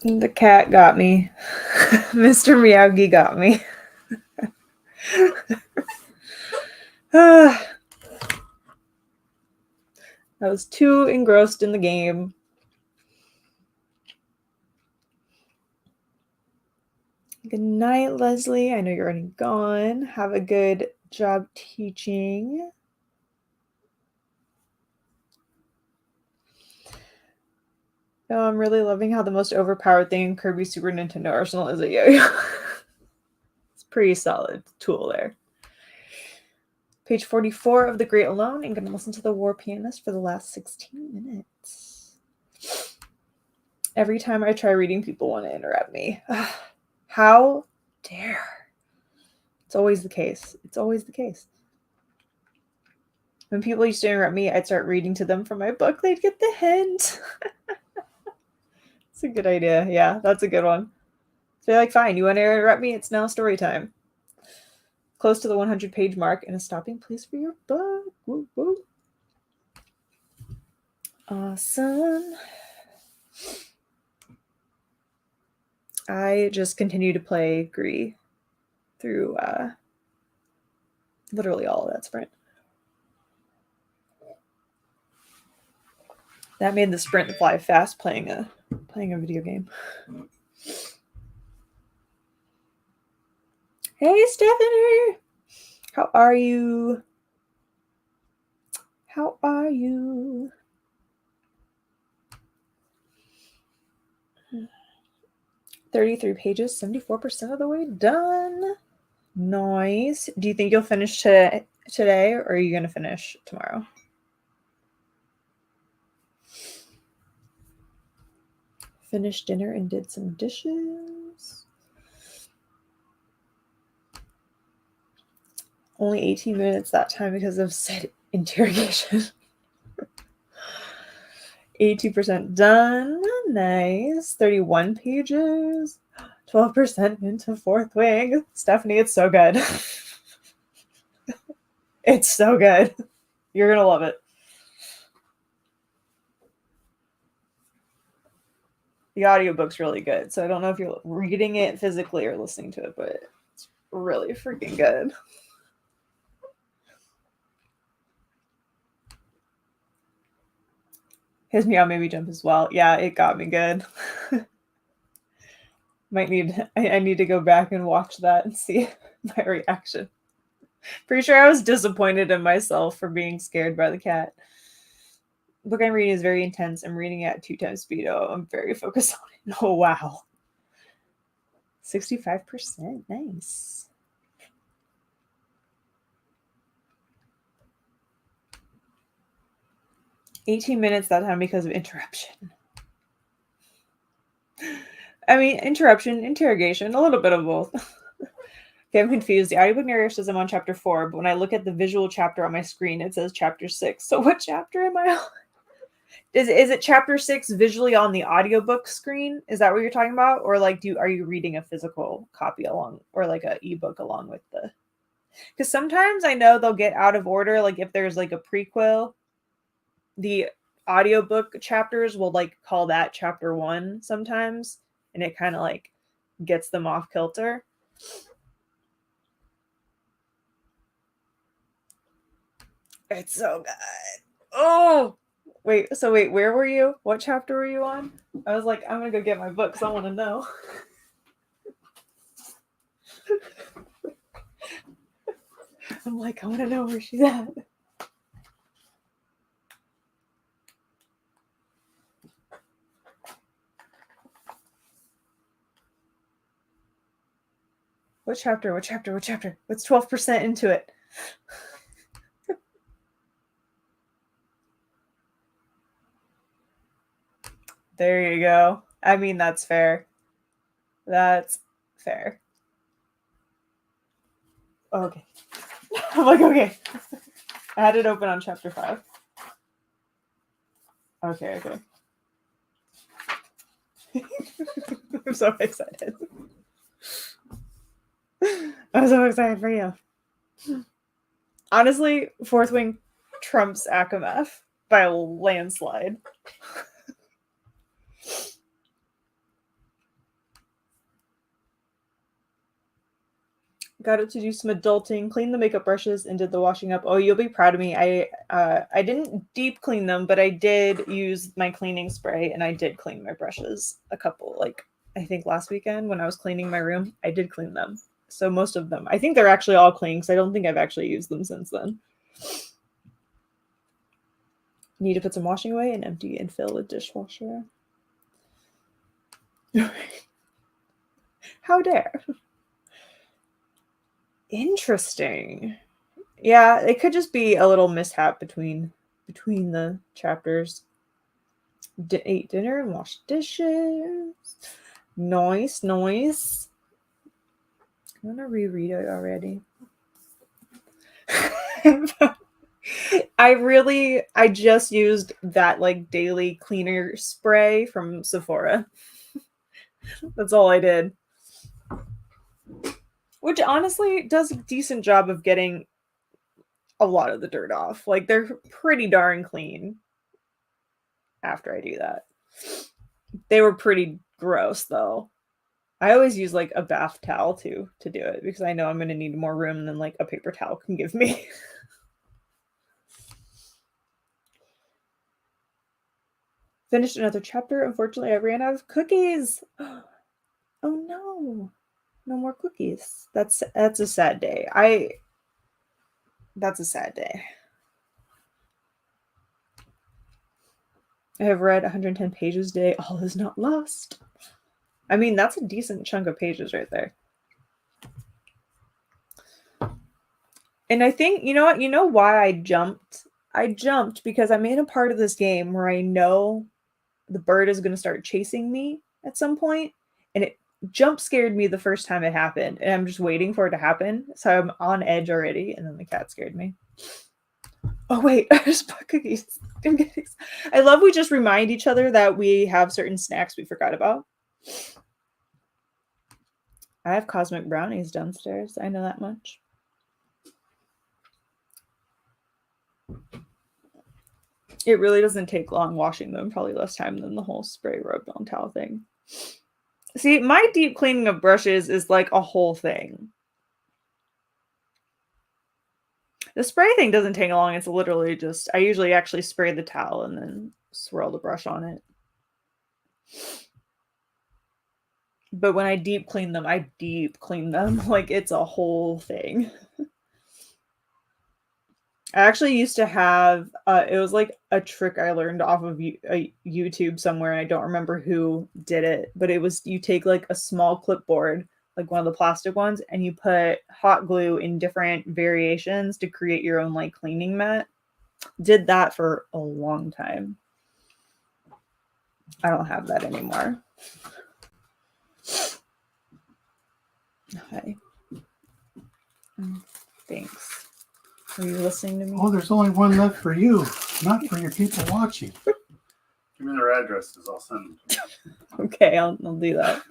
The cat got me. Mr. Miyagi got me. I was too engrossed in the game. Good night, Leslie. I know you're already gone. Have a good job teaching. Oh, I'm really loving how the most overpowered thing in Kirby Super Nintendo Arsenal is a yo-yo. It's a pretty solid tool there. Page 44 of The Great Alone, and going to listen to The War Pianist for the last 16 minutes. Every time I try reading, people want to interrupt me. How dare. It's always the case. It's always the case. When people used to interrupt me, I'd start reading to them from my book. They'd get the hint. It's a good idea. Yeah, that's a good one. So they're like, fine, you want to interrupt me? It's now story time. Close to the 100-page mark and a stopping place for your book. Woo, woo. Awesome. I just continue to play Gree through literally all of that sprint. That made the sprint fly fast playing a video game. Hey, Stephanie! How are you? How are you? Hmm. 33 pages, 74% of the way done. Nice. Do you think you'll finish today, or are you going to finish tomorrow? Finished dinner and did some dishes. Only 18 minutes that time because of said interrogation. 82% done. Nice. 31 pages. 12% into Fourth Wing. Stephanie, it's so good. It's so good. You're going to love it. The audiobook's really good. So I don't know if you're reading it physically or listening to it, but it's really freaking good. His Meow made me jump as well. Yeah, it got me good. I need to go back and watch that and see my reaction. Pretty sure I was disappointed in myself for being scared by the cat. The book I'm reading is very intense. I'm reading at 2 times speed. Oh, I'm very focused on it. Oh, wow. 65%. Nice. $18 minutes that time because of interruption. I mean, interruption, interrogation, a little bit of both. Okay, I'm confused. The audiobook narrator says I'm on chapter 4, but when I look at the visual chapter on my screen, it says chapter 6. So what chapter am I on? Is it chapter 6 visually on the audiobook screen? Is that what you're talking about? Or like are you reading a physical copy along, or like an ebook along with the? Because sometimes I know they'll get out of order. Like if there's like a prequel, the audiobook chapters will like call that chapter 1 sometimes, and it kind of like gets them off kilter. It's so good. Oh, wait, where were you? What chapter were you on? I was like, I'm gonna go get my book because I want to know. I'm like, I want to know where she's at. What chapter? What's 12% into it? There you go. I mean, that's fair. That's fair. Okay. I'm like, okay. I had it open on chapter 5. Okay. I'm so excited. I'm so excited for you. Honestly, Fourth Wing trumps Akamef by a landslide. got it to do some adulting, cleaned the makeup brushes, and did the washing up. Oh, you'll be proud of me. I didn't deep clean them, but I did use my cleaning spray, and I did clean my brushes a couple, like, I think last weekend when I was cleaning my room, I did clean them. So most of them. I think they're actually all clean because I don't think I've actually used them since then. Need to put some washing away and empty and fill a dishwasher. How dare. Interesting. Yeah, it could just be a little mishap between the chapters. Ate dinner and washed dishes. Nice. I'm gonna reread it already. I just used that like daily cleaner spray from Sephora. That's all I did. Which honestly does a decent job of getting a lot of the dirt off. Like they're pretty darn clean after I do that. They were pretty gross though. I always use like a bath towel too to do it because I know I'm going to need more room than like a paper towel can give me. Finished another chapter. Unfortunately, I ran out of cookies. Oh no. No more cookies. That's a sad day. That's a sad day. I have read 110 pages a day. All is not lost. I mean, that's a decent chunk of pages right there. And I think, you know what? You know why I jumped? I jumped because I'm in a part of this game where I know the bird is going to start chasing me at some point, and it jump scared me the first time it happened, and I'm just waiting for it to happen. So I'm on edge already, and then the cat scared me. Oh wait, I just bought cookies. I love we just remind each other that we have certain snacks we forgot about. I have cosmic brownies downstairs. I know that much. It really doesn't take long washing them, probably less time than the whole spray rubbed on towel thing. See, my deep cleaning of brushes is like a whole thing. The spray thing doesn't take long. It's literally just, I usually actually spray the towel and then swirl the brush on it. But when I deep clean them, I deep clean them. Like it's a whole thing. I actually used to have, it was like a trick I learned off of YouTube somewhere, and I don't remember who did it, but it was you take like a small clipboard, like one of the plastic ones, and you put hot glue in different variations to create your own like cleaning mat. Did that for a long time. I don't have that anymore. Hi. Thanks. Are you listening to me? Oh, there's only one left for you, not for your people watching. Give me their addresses. I'll send them to you. Okay, I'll do that.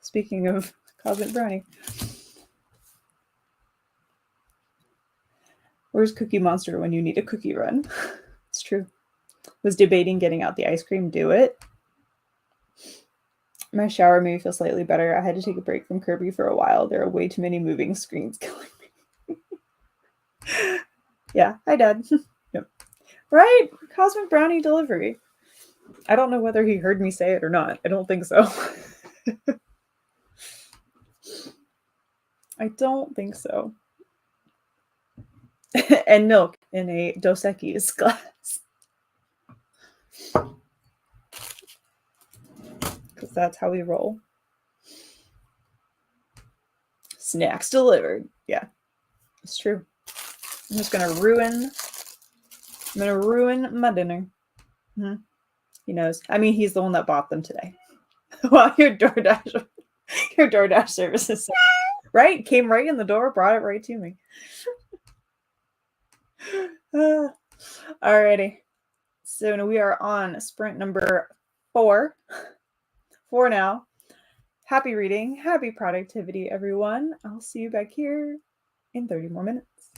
Speaking of Cosmic Brownie. Where's Cookie Monster when you need a cookie run? It's true. Was debating getting out the ice cream. Do it. My shower made me feel slightly better. I had to take a break from Kirby for a while. There are way too many moving screens killing me. Yeah, hi, Dad. Yep. Right? Cosmic Brownie delivery. I don't know whether he heard me say it or not. I don't think so. I don't think so. And milk in a Dos Equis glass. Because that's how we roll. Snacks delivered. Yeah, it's true. I'm just gonna ruin my dinner. Mm-hmm. He knows. I mean, he's the one that bought them today. Well, your DoorDash service is right. Came right in the door, brought it right to me. Alrighty. So we are on sprint number 4. 4 now. Happy reading, happy productivity, everyone. I'll see you back here in 30 more minutes.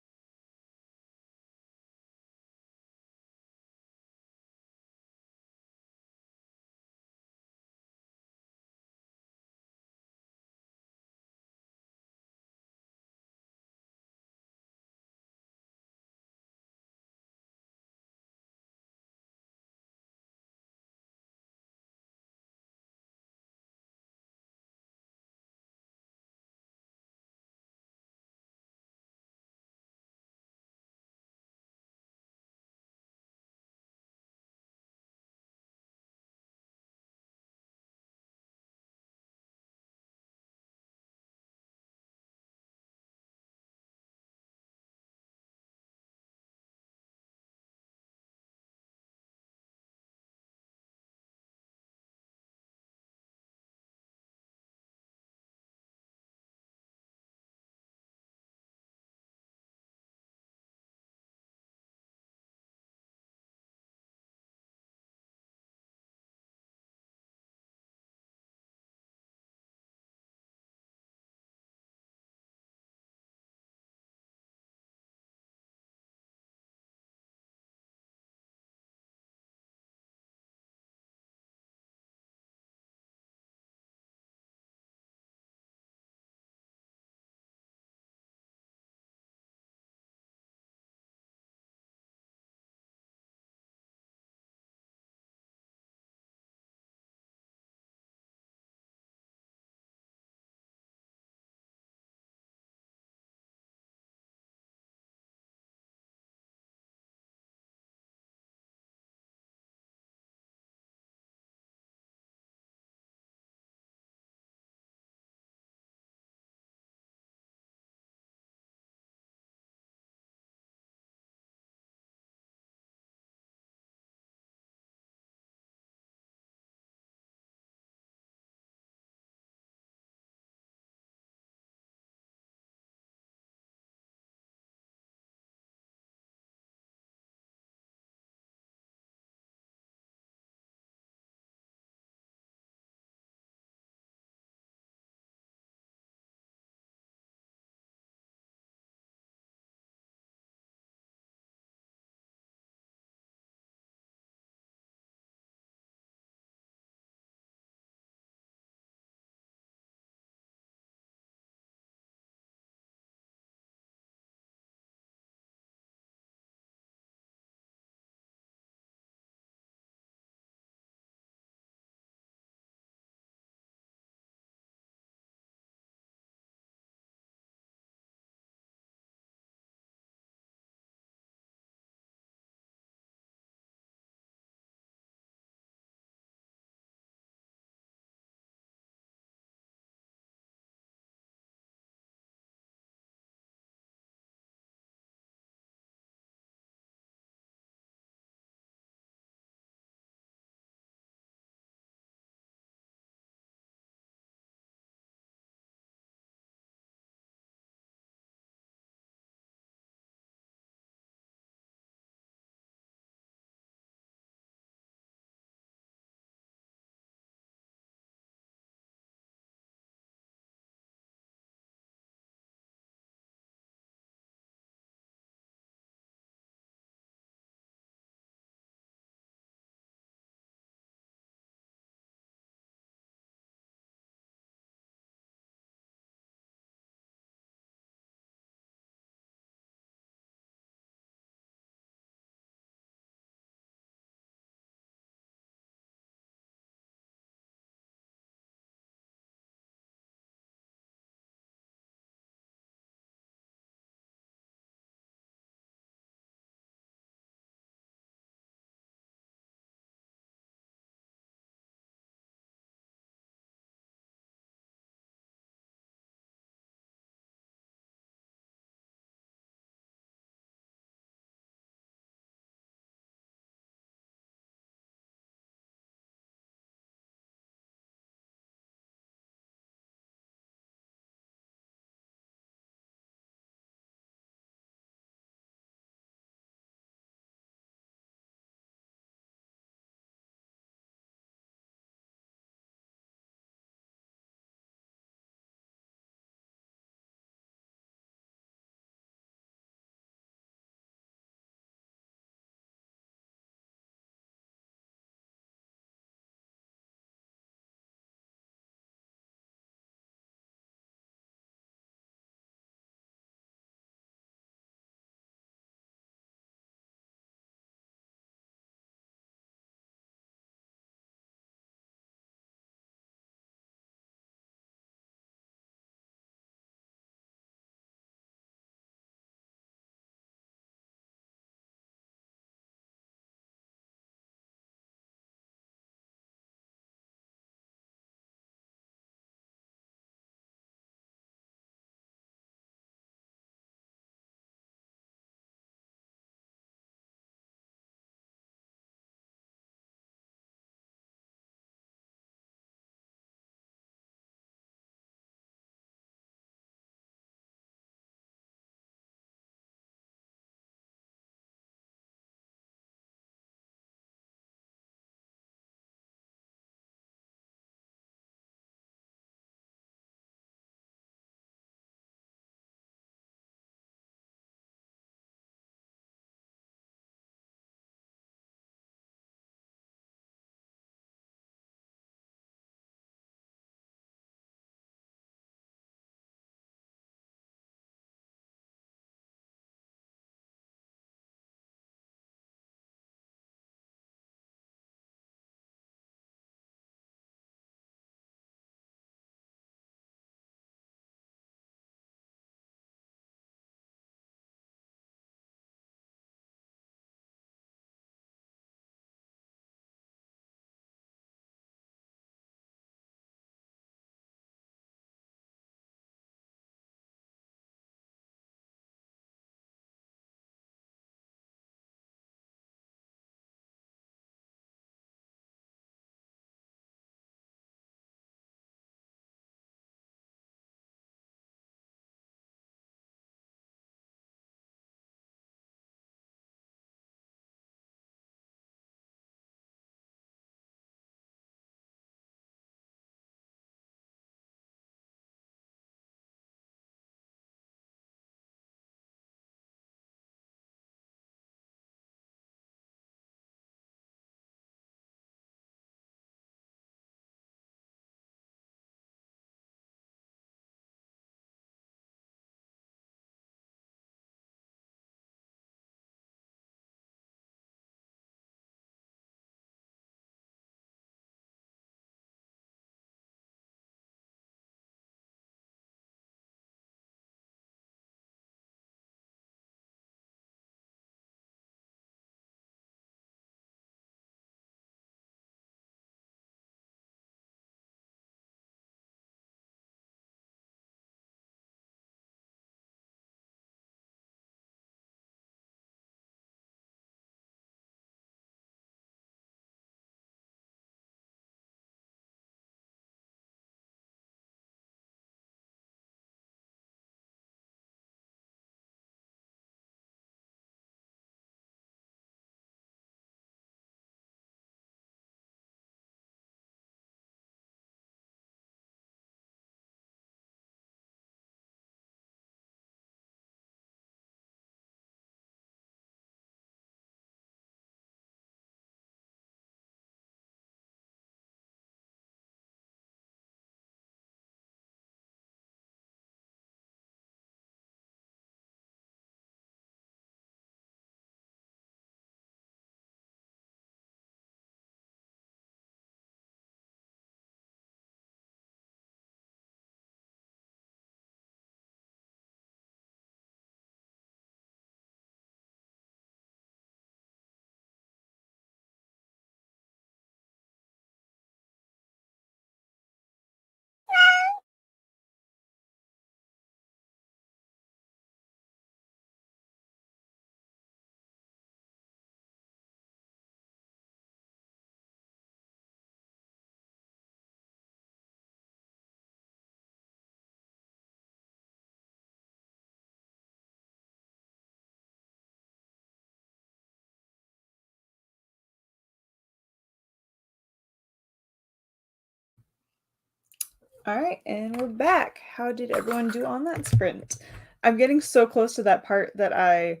All right, and we're back. How did everyone do on that sprint? I'm getting so close to that part that I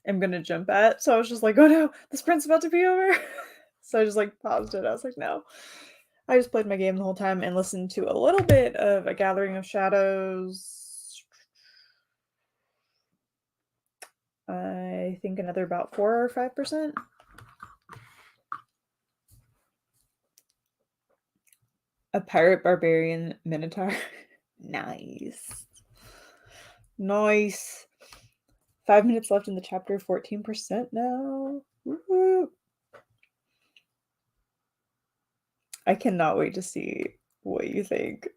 am going to jump at. So I was just like, oh no, the sprint's about to be over. So I just like paused it. I was like, no. I just played my game the whole time and listened to a little bit of A Gathering of Shadows. I think another about 4 or 5%. A Pirate Barbarian Minotaur. Nice. Nice. 5 minutes left in the chapter, 14% now. Woo-hoo. I cannot wait to see what you think.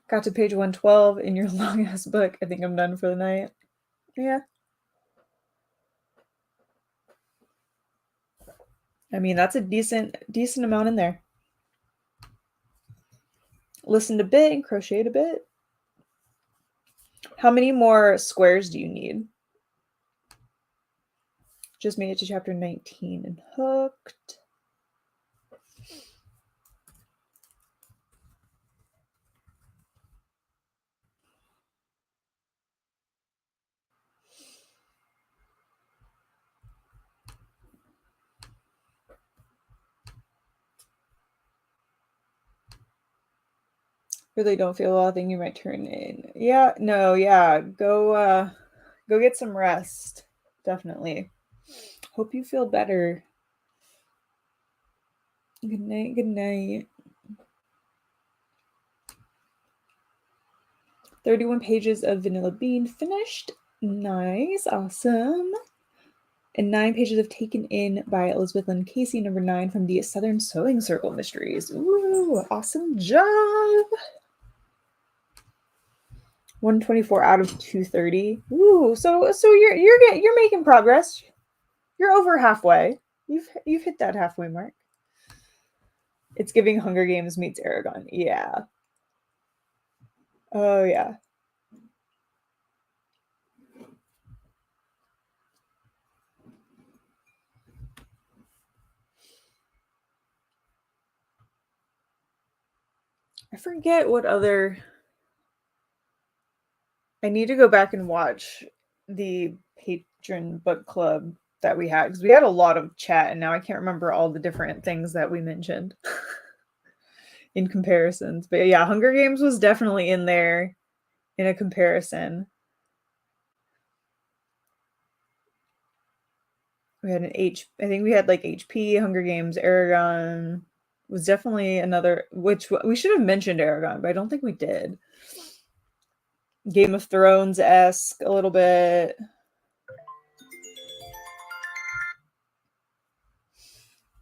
Got to page 112 in your long ass book. I think I'm done for the night. Yeah. I mean, that's a decent amount in there. Listened a bit and crocheted a bit. How many more squares do you need? Just made it to chapter 19 and hooked. Really don't feel well. I think you might turn in. Yeah, no, yeah. Go get some rest. Definitely. Hope you feel better. Good night, good night. 31 pages of Vanilla Bean finished. Nice, awesome. And 9 pages of Taken In by Elizabeth Lynn Casey, number 9 from the Southern Sewing Circle Mysteries. Ooh, awesome job. 124 out of 230. Ooh, so you're making progress. You're over halfway. You've hit that halfway mark. It's giving Hunger Games meets Aragon. Yeah. Oh yeah. I forget what other. I need to go back and watch the patron book club that we had, because we had a lot of chat and now I can't remember all the different things that we mentioned in comparisons. But yeah, Hunger Games was definitely in there in a comparison. We had I think we had like HP, Hunger Games, Aragon was definitely another, which we should have mentioned Aragon, but I don't think we did. Game of Thrones-esque a little bit.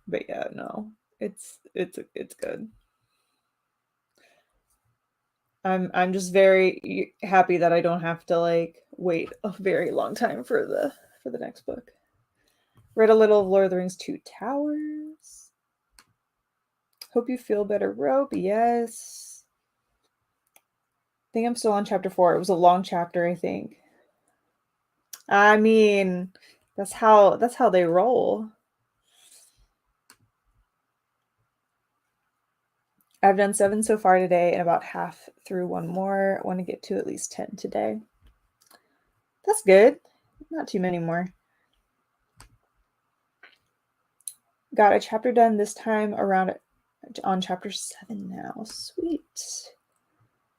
But yeah, no, it's good. I'm just very happy that I don't have to like wait a very long time for the next book. Read a little of Lord of the Rings 2 Towers. Hope you feel better, Rope. Yes. I think I'm still on chapter 4. It was a long chapter, I think. I mean, that's how they roll. I've done 7 so far today and about half through one more. I want to get to at least 10 today. That's good. Not too many more. Got a chapter done this time around on chapter 7 now. Sweet.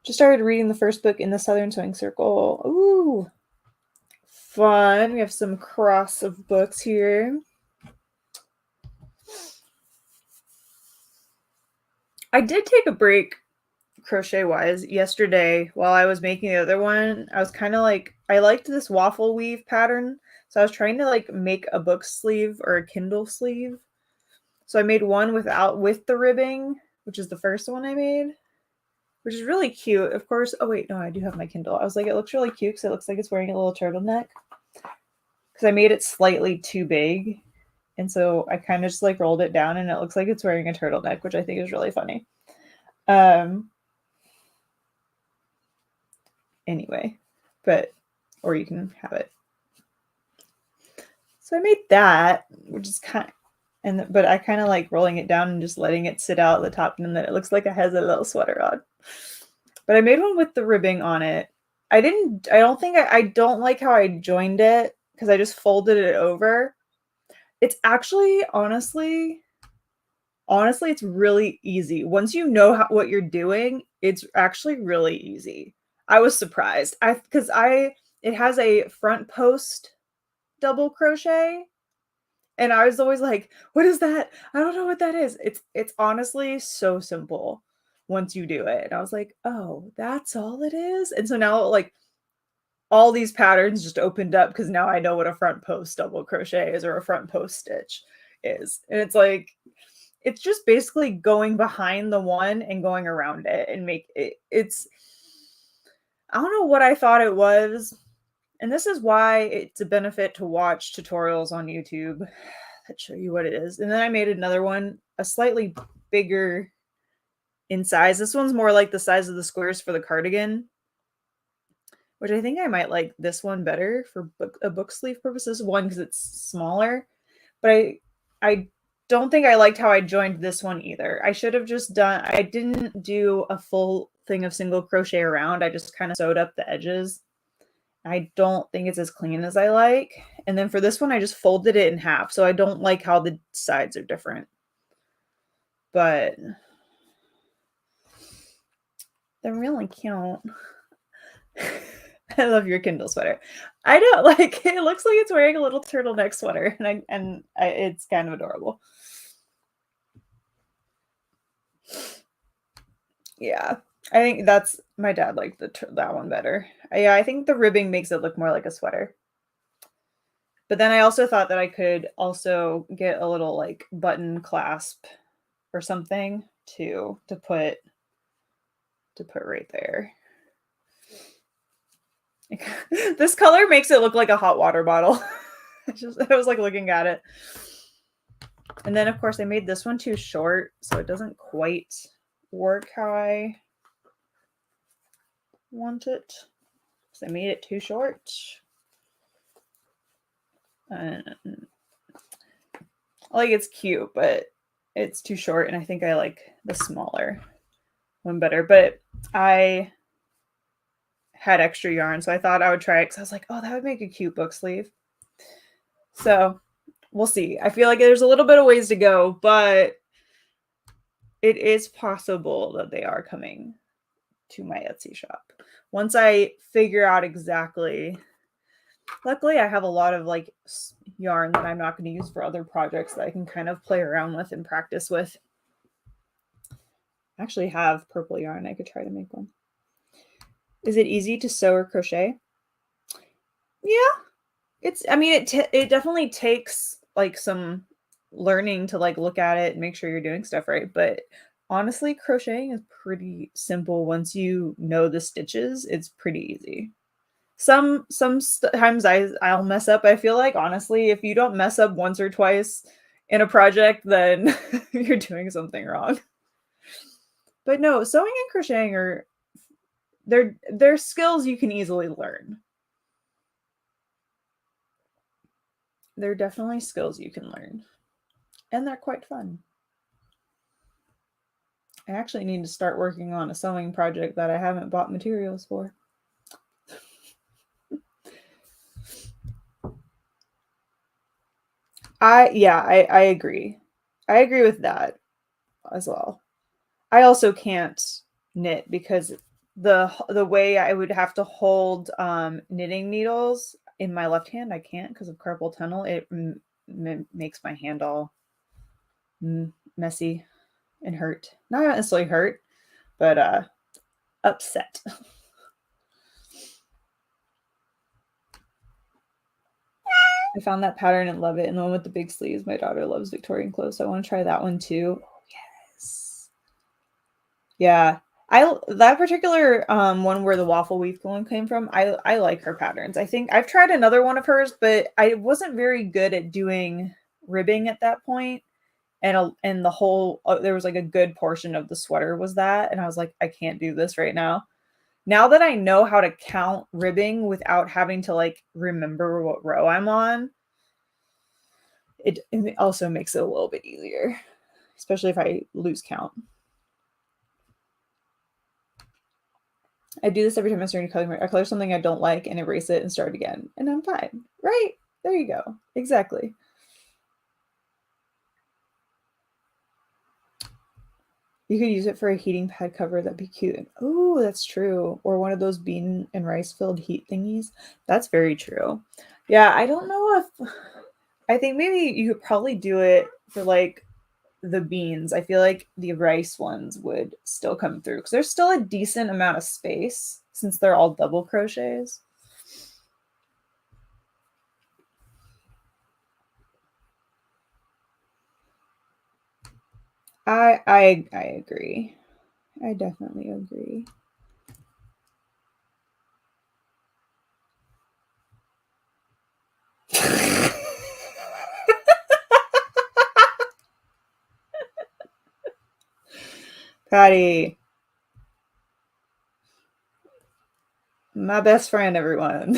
Just started reading the first book in the Southern Sewing Circle. Ooh. Fun. We have some cross of books here. I did take a break crochet-wise yesterday while I was making the other one. I was kind of like, I liked this waffle weave pattern. So I was trying to like make a book sleeve or a Kindle sleeve. So I made one with the ribbing, which is the first one I made, which is really cute. Of course. Oh wait, no, I do have my Kindle. I was like, it looks really cute because it looks like it's wearing a little turtleneck. Because I made it slightly too big. And so I kind of just like rolled it down and it looks like it's wearing a turtleneck, which I think is really funny. Anyway, or you can have it So I made that, which is but I kind of like rolling it down and just letting it sit out at the top, and then it looks like it has a little sweater on. But I made one with the ribbing on it. I don't like how I joined it because I just folded it over. It's actually, honestly, it's really easy. Once you know what you're doing, it's actually really easy. I was surprised. It has a front post double crochet, and I was always like, what is that? I don't know what that is. It's honestly so simple once you do it. And I was like, oh, that's all it is. And so now, like, all these patterns just opened up because now I know what a front post double crochet is, or a front post stitch is. And it's like, it's just basically going behind the one and going around it and I don't know what I thought it was. And this is why it's a benefit to watch tutorials on YouTube that show you what it is. And then I made another one, a slightly bigger in size. This one's more like the size of the squares for the cardigan, which I think I might like this one better for book sleeve purposes. One, because it's smaller, but I don't think I liked how I joined this one either. I should have just I didn't do a full thing of single crochet around. I just kind of sewed up the edges. I don't think it's as clean as I like. And then for this one, I just folded it in half. So I don't like how the sides are different. But they're really cute. I love your Kindle sweater. I don't like it. Looks like it's wearing a little turtleneck sweater, and it's kind of adorable. Yeah, I think my dad liked that one better. Yeah, I think the ribbing makes it look more like a sweater. But then I also thought that I could also get a little like button clasp or something to put right there. This color makes it look like a hot water bottle. I was like looking at it. And then of course I made this one too short, so it doesn't quite work how I want it. So I made it too short. Like, it's cute, but it's too short, and I think I like the smaller one better. But I had extra yarn, so I thought I would try it because I was like, oh, that would make a cute book sleeve. So we'll see. I feel like there's a little bit of ways to go, but it is possible that they are coming to my Etsy shop. Once I figure out exactly. Luckily, I have a lot of like yarn that I'm not going to use for other projects that I can kind of play around with and practice with. I actually have purple yarn. I could try to make one. Is it easy to sew or crochet? Yeah, it definitely takes like some learning to like look at it and make sure you're doing stuff right. But honestly, crocheting is pretty simple. Once you know the stitches, it's pretty easy. Sometimes I'll mess up. I feel like, honestly, if you don't mess up once or twice in a project, then you're doing something wrong. But no, sewing and crocheting they're skills you can easily learn. They're definitely skills you can learn. And they're quite fun. I actually need to start working on a sewing project that I haven't bought materials for. I agree. I agree with that as well. I also can't knit because the way I would have to hold knitting needles in my left hand, I can't because of carpal tunnel. It makes my hand all messy and hurt. Not necessarily hurt, but upset. I found that pattern and love it. And the one with the big sleeves, my daughter loves Victorian clothes, so I want to try that one too. Oh, yes. Yeah. That particular one where the waffle weave one came from, I like her patterns. I think I've tried another one of hers, but I wasn't very good at doing ribbing at that point. And the whole there was like a good portion of the sweater was that, and I was like, I can't do this right now. Now that I know how to count ribbing without having to like remember what row I'm on, it also makes it a little bit easier, especially if I lose count. I do this every time I start a color. I color something I don't like and erase it and start again, and I'm fine. Right? There you go. Exactly. You could use it for a heating pad cover. That'd be cute. Oh, that's true. Or one of those bean and rice filled heat thingies. That's very true. Yeah, I don't know if I think maybe you could probably do it for like the beans. I feel like the rice ones would still come through because there's still a decent amount of space since they're all double crochets. I agree. I definitely agree. Patty, my best friend, everyone.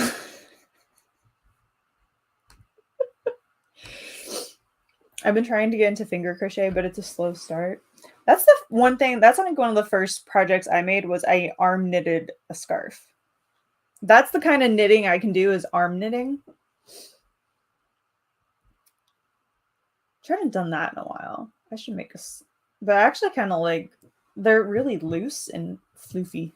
I've been trying to get into finger crochet, but it's a slow start. That's the one thing. That's like one of the first projects I made was I arm knitted a scarf. That's the kind of knitting I can do is arm knitting. I haven't done that in a while. I should make a, but I actually kind of like, they're really loose and floofy.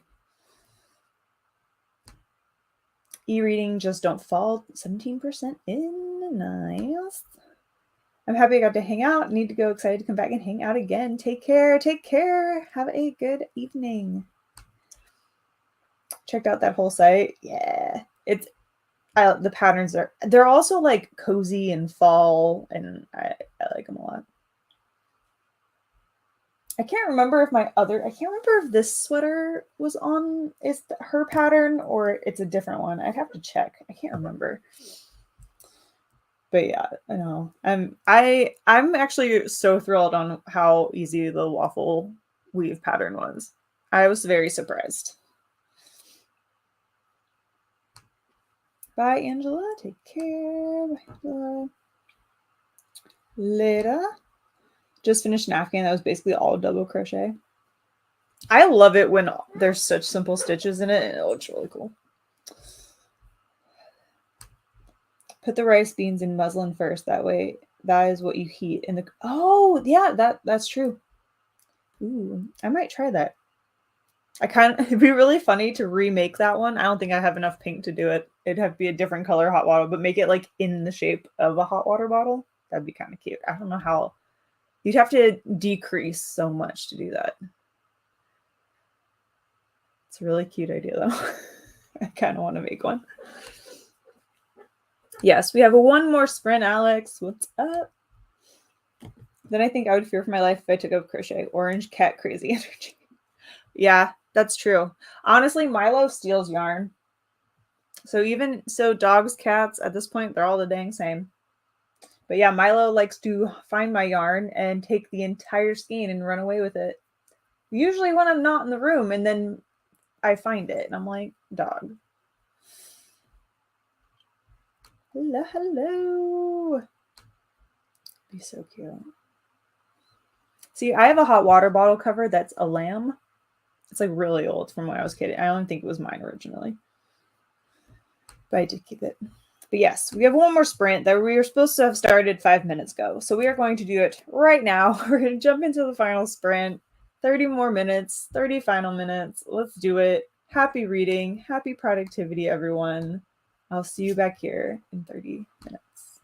E-reading just don't fall. 17% in. Nice. I'm happy I got to hang out. Need to go. Excited to come back and hang out again. Take care. Take care. Have a good evening. Checked out that whole site. Yeah. The patterns they're also like cozy and fall, and I like them a lot. I can't remember if this sweater was on is her pattern or it's a different one. I'd have to check. I can't remember. But yeah, I know. I'm actually so thrilled on how easy the waffle weave pattern was. I was very surprised. Bye, Angela. Take care. Bye, Angela. Later. Just finished an Afghan that was basically all double crochet. I love it when there's such simple stitches in it, and it looks really cool. Put the rice beans in muslin first. That way, that is what you heat in the. Oh yeah, that's true. Ooh, I might try that. It'd be really funny to remake that one. I don't think I have enough pink to do it. It'd have to be a different color hot water, but make it like in the shape of a hot water bottle. That'd be kind of cute. I don't know how. You'd have to decrease so much to do that. It's a really cute idea though. I kind of want to make one. Yes, we have one more sprint, Alex. What's up? Then I think I would fear for my life if I took up crochet. Orange cat crazy energy. Yeah, that's true. Honestly, Milo steals yarn. So dogs, cats, at this point, they're all the dang same. But yeah, Milo likes to find my yarn and take the entire skein and run away with it. Usually when I'm not in the room, and then I find it and I'm like, dog. Hello, hello. Be so cute. See, I have a hot water bottle cover that's a lamb. It's like really old from when I was a kid. I don't think it was mine originally. But I did keep it. But yes, we have one more sprint that we were supposed to have started 5 minutes ago. So we are going to do it right now. We're going to jump into the final sprint. 30 more minutes, 30 final minutes. Let's do it. Happy reading. Happy productivity, everyone. I'll see you back here in 30 minutes.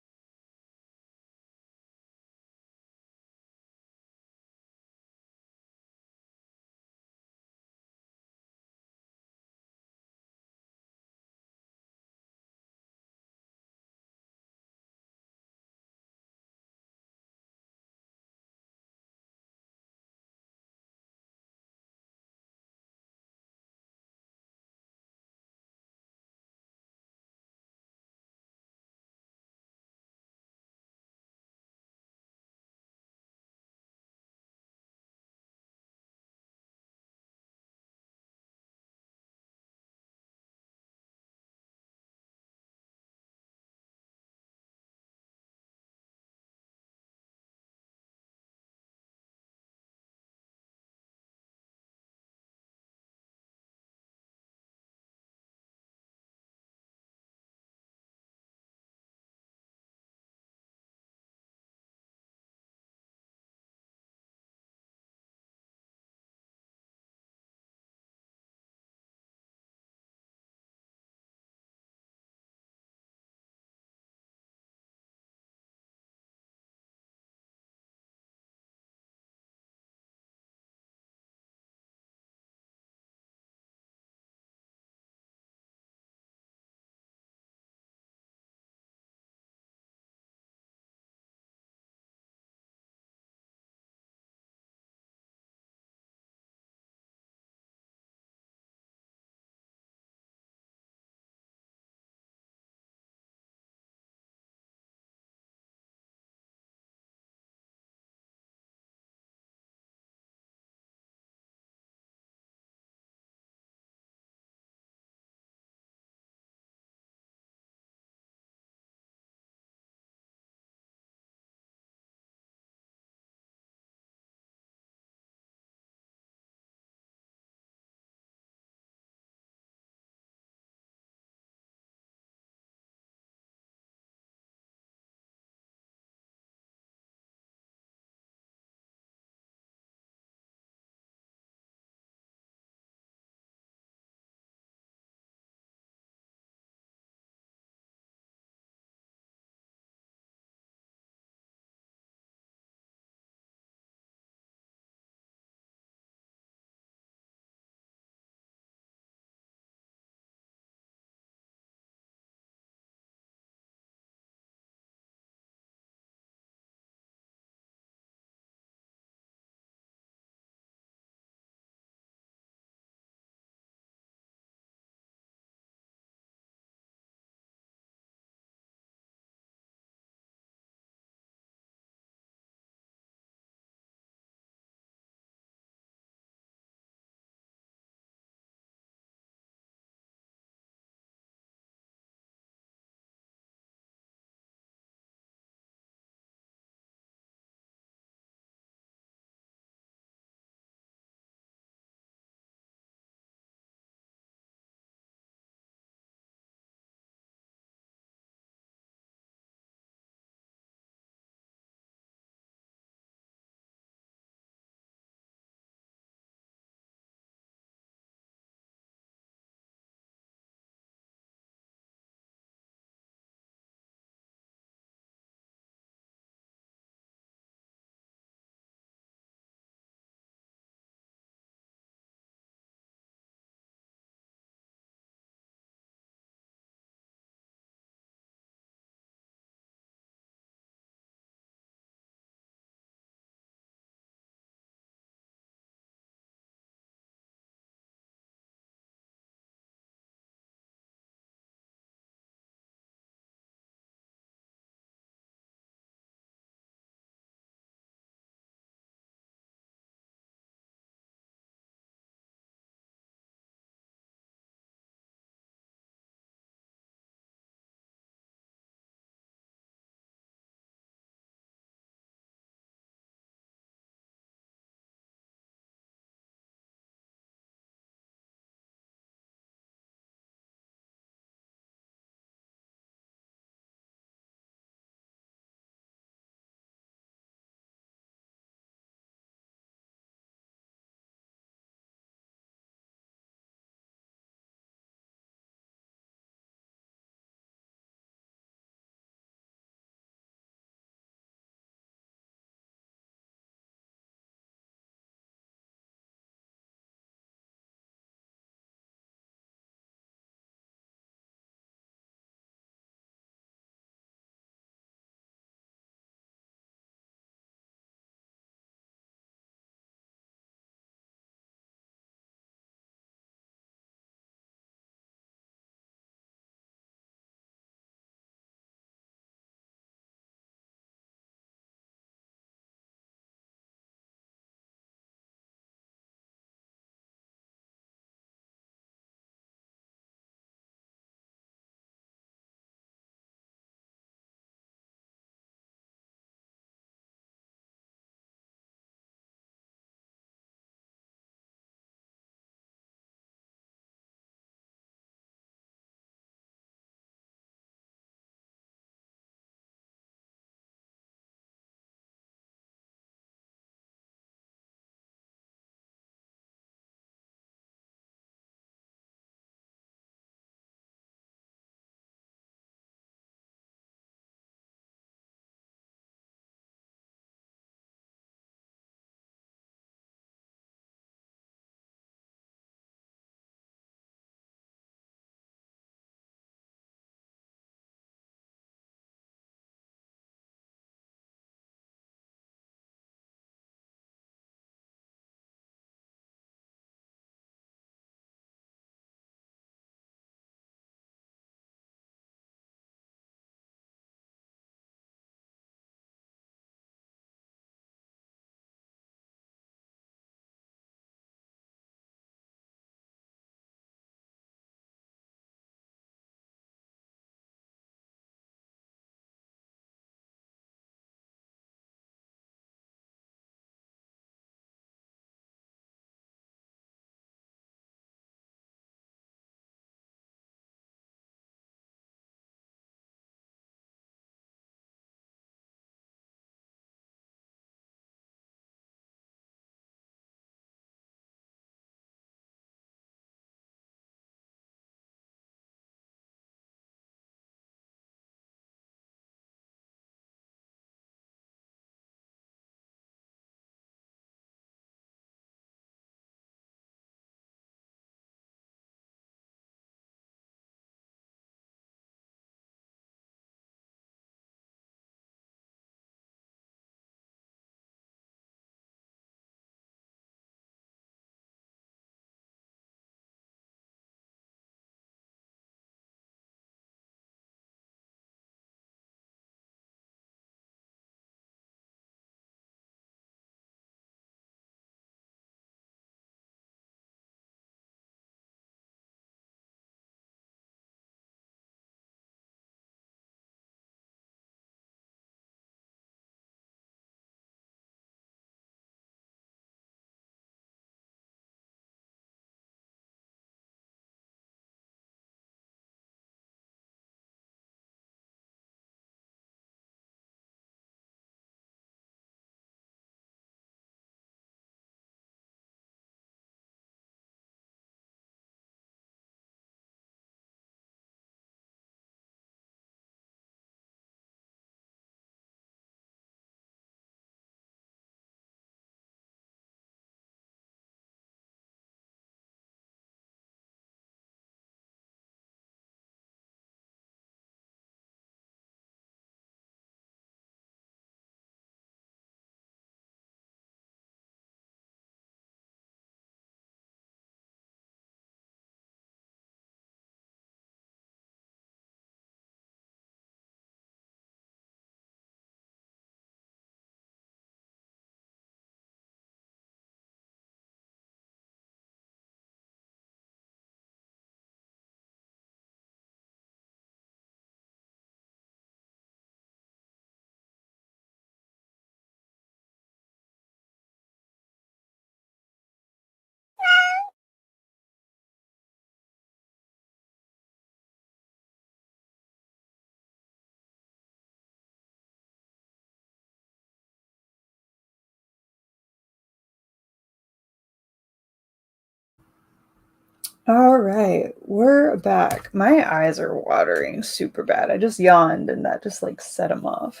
All right, we're back. My eyes are watering super bad. I just yawned and that just like set them off.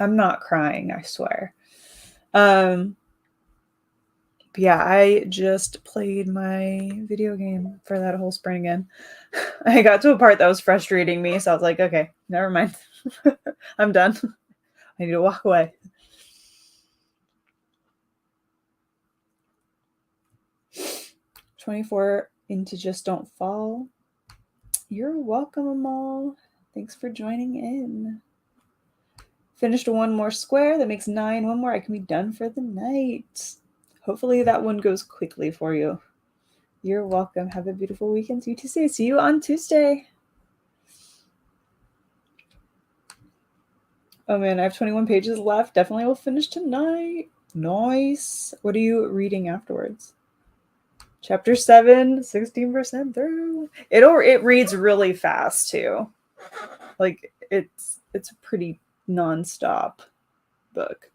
I'm not crying, I swear. Yeah, I just played my video game for that whole spring again. I got to a part that was frustrating me, so I was like, okay, never mind. I'm done. I need to walk away. "24 into Just Don't Fall." You're welcome, Amal. Thanks for joining in. Finished one more square. That makes 9. One more. I can be done for the night. Hopefully that one goes quickly for you. You're welcome. Have a beautiful weekend. You too. See you on Tuesday. Oh man, I have 21 pages left. Definitely will finish tonight. Nice. What are you reading afterwards? Chapter 7, 16% through. It reads really fast too. Like it's a pretty non-stop book.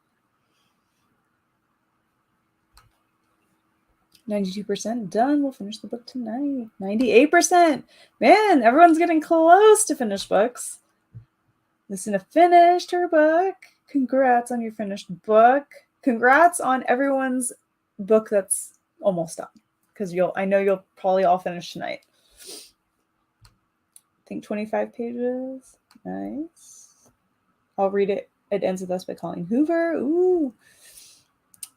92% done. We'll finish the book tonight. 98%. Man, everyone's getting close to finished books. Listen to finished her book. Congrats on your finished book. Congrats on everyone's book that's almost done. Because I know you'll probably all finish tonight. I think 25 pages. Nice. I'll read it. It Ends With Us by Colleen Hoover. Ooh.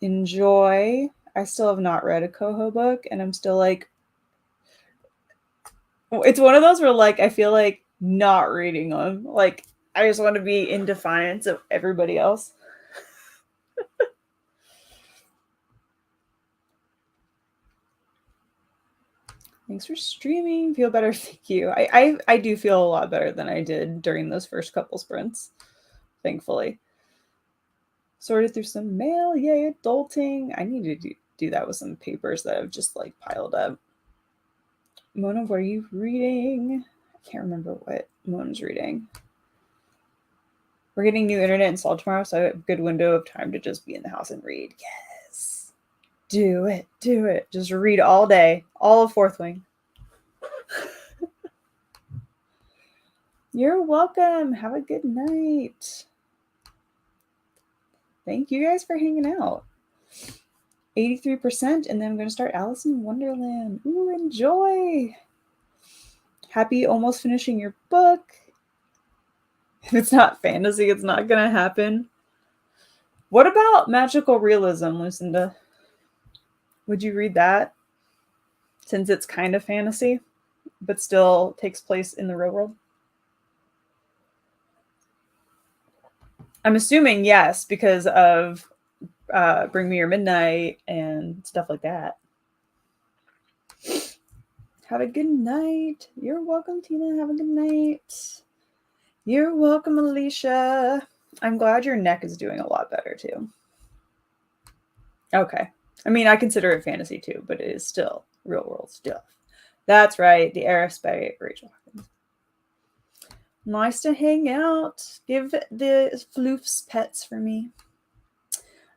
Enjoy. I still have not read a Coho book, and I'm still like, it's one of those where like I feel like not reading them. Like I just want to be in defiance of everybody else. Thanks for streaming. Feel better. Thank you. I do feel a lot better than I did during those first couple sprints, thankfully. Sorted through some mail. Yay, adulting. I need to do that with some papers that have just like piled up. Mona, what are you reading? I can't remember what Mona's reading. We're getting new internet installed tomorrow, so I have a good window of time to just be in the house and read. Yes. Do it. Do it. Just read all day. All of Fourth Wing. You're welcome. Have a good night. Thank you guys for hanging out. 83%, and then I'm going to start Alice in Wonderland. Ooh, enjoy. Happy almost finishing your book. If it's not fantasy, it's not going to happen. What about magical realism, Lucinda? Would you read that? Since it's kind of fantasy, but still takes place in the real world? I'm assuming yes, because of Bring Me Your Midnight and stuff like that. Have a good night. You're welcome, Tina. Have a good night. You're welcome, Alicia. I'm glad your neck is doing a lot better too. Okay. I mean, I consider it fantasy too, but it is still real world stuff. That's right. The Heiress by Rachel Hawkins. Nice to hang out. Give the floofs pets for me.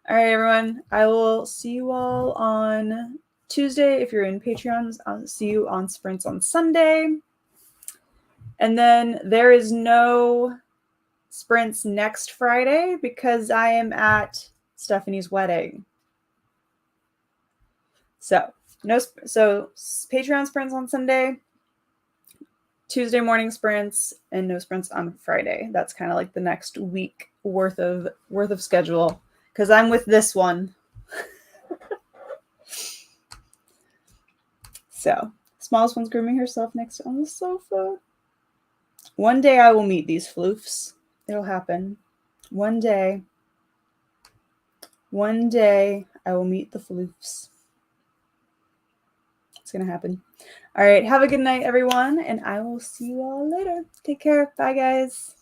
All right, everyone. I will see you all on Tuesday. If you're in Patreons, I'll see you on Sprints on Sunday. And then there is no Sprints next Friday because I am at Stephanie's wedding. So Patreon Sprints on Sunday, Tuesday morning sprints, and no sprints on Friday. That's kind of like the next week worth of schedule because I'm with this one. So, smallest one's grooming herself next on the sofa. One day I will meet these floofs. It'll happen. One day I will meet the floofs. It's going to happen. All right. Have a good night, everyone. And I will see you all later. Take care. Bye, guys.